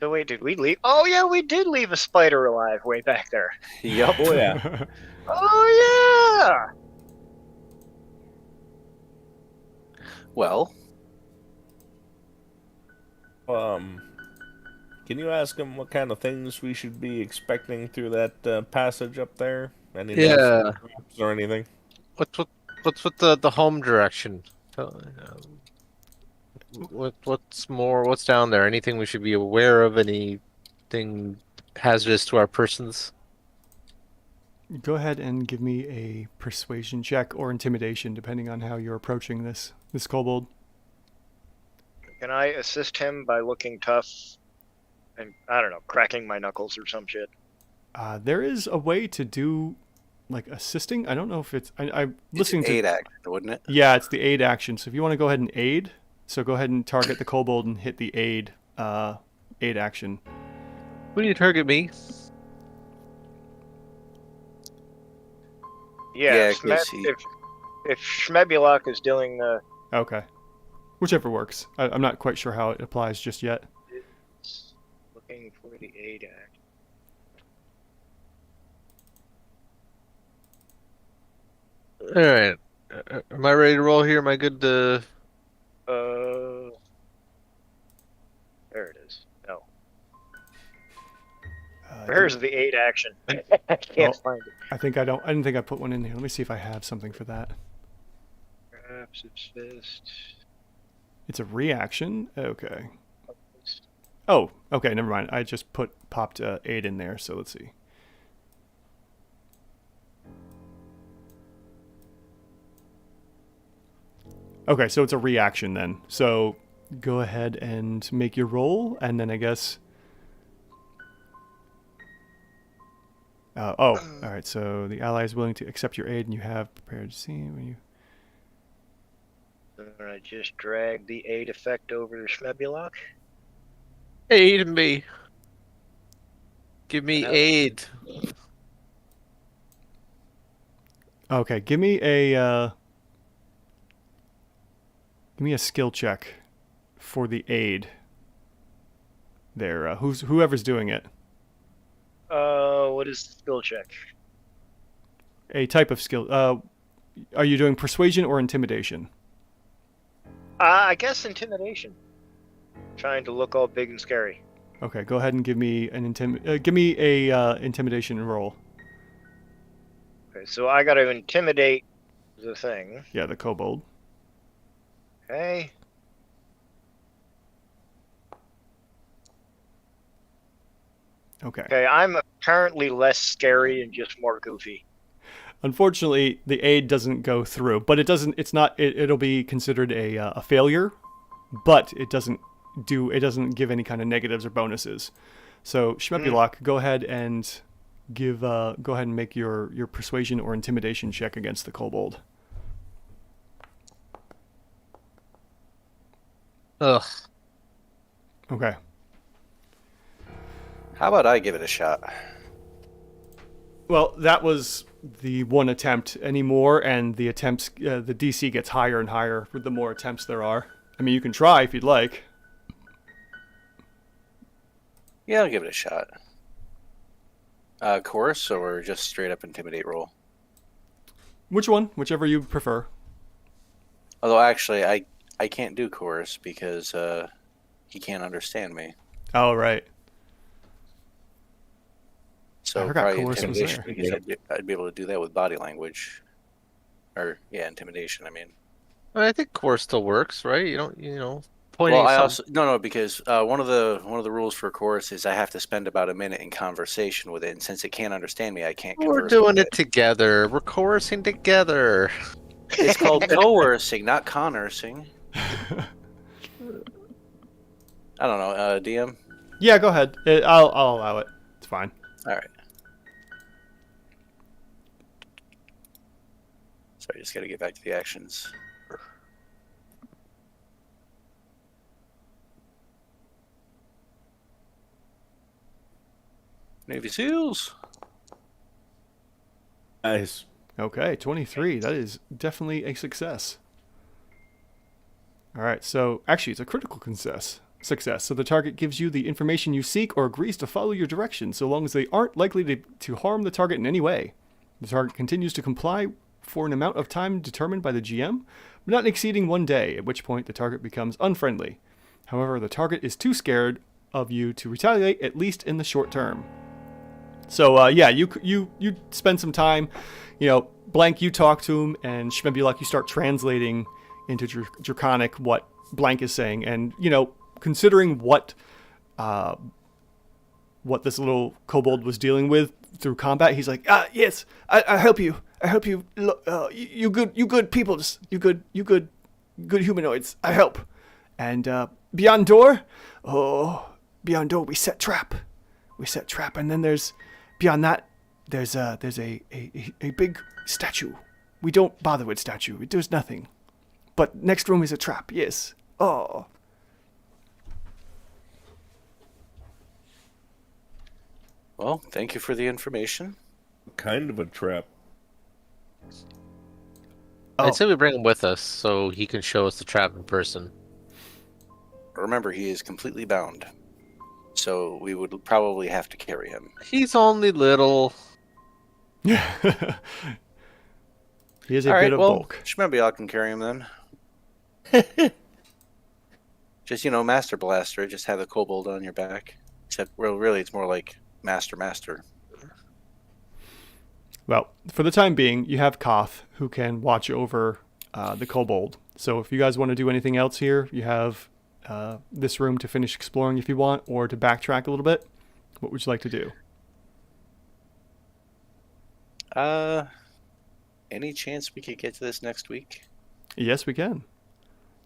so wait, did we leave? Oh yeah, we did leave a spider alive way back there. Yup. Oh yeah. Oh yeah. Well, Can you ask him what kind of things we should be expecting through that passage up there? Any Yeah. traps or anything? What's with the home direction? What's down there? Anything we should be aware of? Anything hazardous to our persons? Go ahead and give me a persuasion check or intimidation, depending on how you're approaching this kobold. Can I assist him by looking tough and, I don't know, cracking my knuckles or some shit? There is a way to do, like, assisting. I don't know if it's... I'm listening to... aid action, wouldn't it? Yeah, it's the aid action. So if you want to go ahead and aid, so go ahead and target the kobold and hit the aid action. Will you target me? Yeah, Yeah, 'cause he- if Schmebulok is doing the... Okay. Whichever works. I'm not quite sure how it applies just yet. It's looking for the aid act. All right. Am I ready to roll here? Am I good to? There it is. No. Uh, Where's the aid action? I can't find it. I didn't think I put one in here. Let me see if I have something for that. Perhaps it's fist. It's a reaction. Okay. Oh, okay. Never mind. I just popped aid in there. So let's see. Okay, so it's a reaction then. So go ahead and make your roll, and then I guess. All right. So the ally is willing to accept your aid, and you have prepared to see when you. I just drag the aid effect over to Schmebulok. Aid me. Give me No. aid. Okay, give me a skill check for the aid. There, whoever's doing it. What is the skill check? A type of skill. Are you doing persuasion or intimidation? I guess intimidation. Trying to look all big and scary. Okay, go ahead and give me give me a intimidation roll. Okay, so I got to intimidate the thing. Yeah, the kobold. Okay. Okay. Okay, I'm apparently less scary and just more goofy. Unfortunately, the aid doesn't go through, but it doesn't. It's not. It'll be considered a failure, but it doesn't give any kind of negatives or bonuses. So Schmepulok, go ahead and make your persuasion or intimidation check against the kobold. Ugh. Okay. How about I give it a shot? Well, that was the one attempt anymore, and the attempts, the DC gets higher and higher with the more attempts there are. I mean, you can try if you'd like. Yeah, I'll give it a shot. Chorus or just straight up intimidate roll? Which one? Whichever you prefer. Although actually, I can't do chorus because he can't understand me. Oh, right. So I forgot probably chorus was intimidation there. because I'd be able to do that with body language. Or yeah, intimidation. I mean. I think core still works, right? You don't, pointing. Well, I also no because one of the rules for chorus is I have to spend about a minute in conversation with it, and since it can't understand me, I can't. We're converse doing with it together. We're chorusing together. It's called coercing, not conversing. I don't know, DM. Yeah, go ahead. I'll allow it. It's fine. All right. Sorry, just got to get back to the actions. Navy SEALs. Nice. Okay, 23. That is definitely a success. All right, so actually it's a critical success. So the target gives you the information you seek or agrees to follow your direction so long as they aren't likely to harm the target in any way. The target continues to comply for an amount of time determined by the GM, but not exceeding 1 day, at which point the target becomes unfriendly. However, the target is too scared of you to retaliate, at least in the short term. So yeah, you spend some time, Blank, you talk to him, and Shmebulak, you start translating into Draconic what Blank is saying, and considering what this little kobold was dealing with through combat, he's like, yes, I help you. I help you. You good people. You good humanoids. I help. And beyond door, we set trap. And then beyond that, there's a big statue. We don't bother with statue. It does nothing. But next room is a trap. Yes. Oh. Well, thank you for the information. Kind of a trap. I'd say we bring him with us so he can show us the trap in person. Remember, he is completely bound, so we would probably have to carry him. He's only little. He is a bit of bulk. Maybe I can carry him then. Just, Master Blaster, just have the kobold on your back. Except, well, really, it's more like Master. Well, for the time being, you have Koth, who can watch over the kobold. So if you guys want to do anything else here, you have this room to finish exploring if you want, or to backtrack a little bit. What would you like to do? Any chance we could get to this next week? Yes, we can.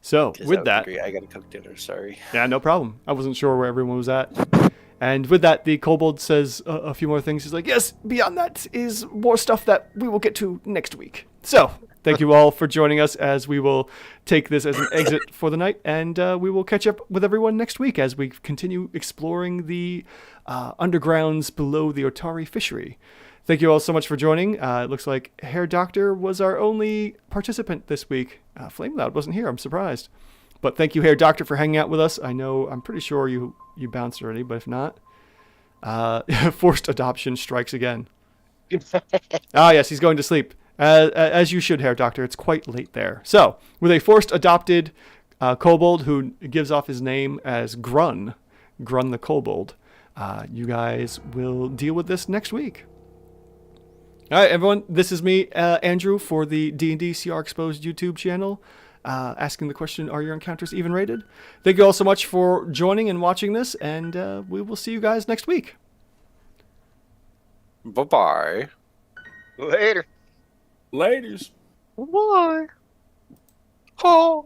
So with that, I gotta cook dinner. Sorry. Yeah, no problem. I wasn't sure where everyone was at. And with that, the kobold says a few more things. He's like, yes, beyond that is more stuff that we will get to next week. So thank you all for joining us, as we will take this as an exit for the night, and we will catch up with everyone next week as we continue exploring the undergrounds below the Ottari Fishery. Thank you all so much for joining. It looks like Hair Doctor was our only participant this week. Flame Loud wasn't here. I'm surprised. But thank you, Hair Doctor, for hanging out with us. I'm pretty sure you bounced already, but if not, forced adoption strikes again. Yes, he's going to sleep. As you should, Hair Doctor. It's quite late there. So, with a forced adopted kobold who gives off his name as Grun the Kobold, you guys will deal with this next week. All right, everyone. This is me, Andrew, for the D&D CR Exposed YouTube channel. Asking the question, are your encounters even rated? Thank you all so much for joining and watching this, and we will see you guys next week. Bye-bye. Later. Ladies. Why? Oh.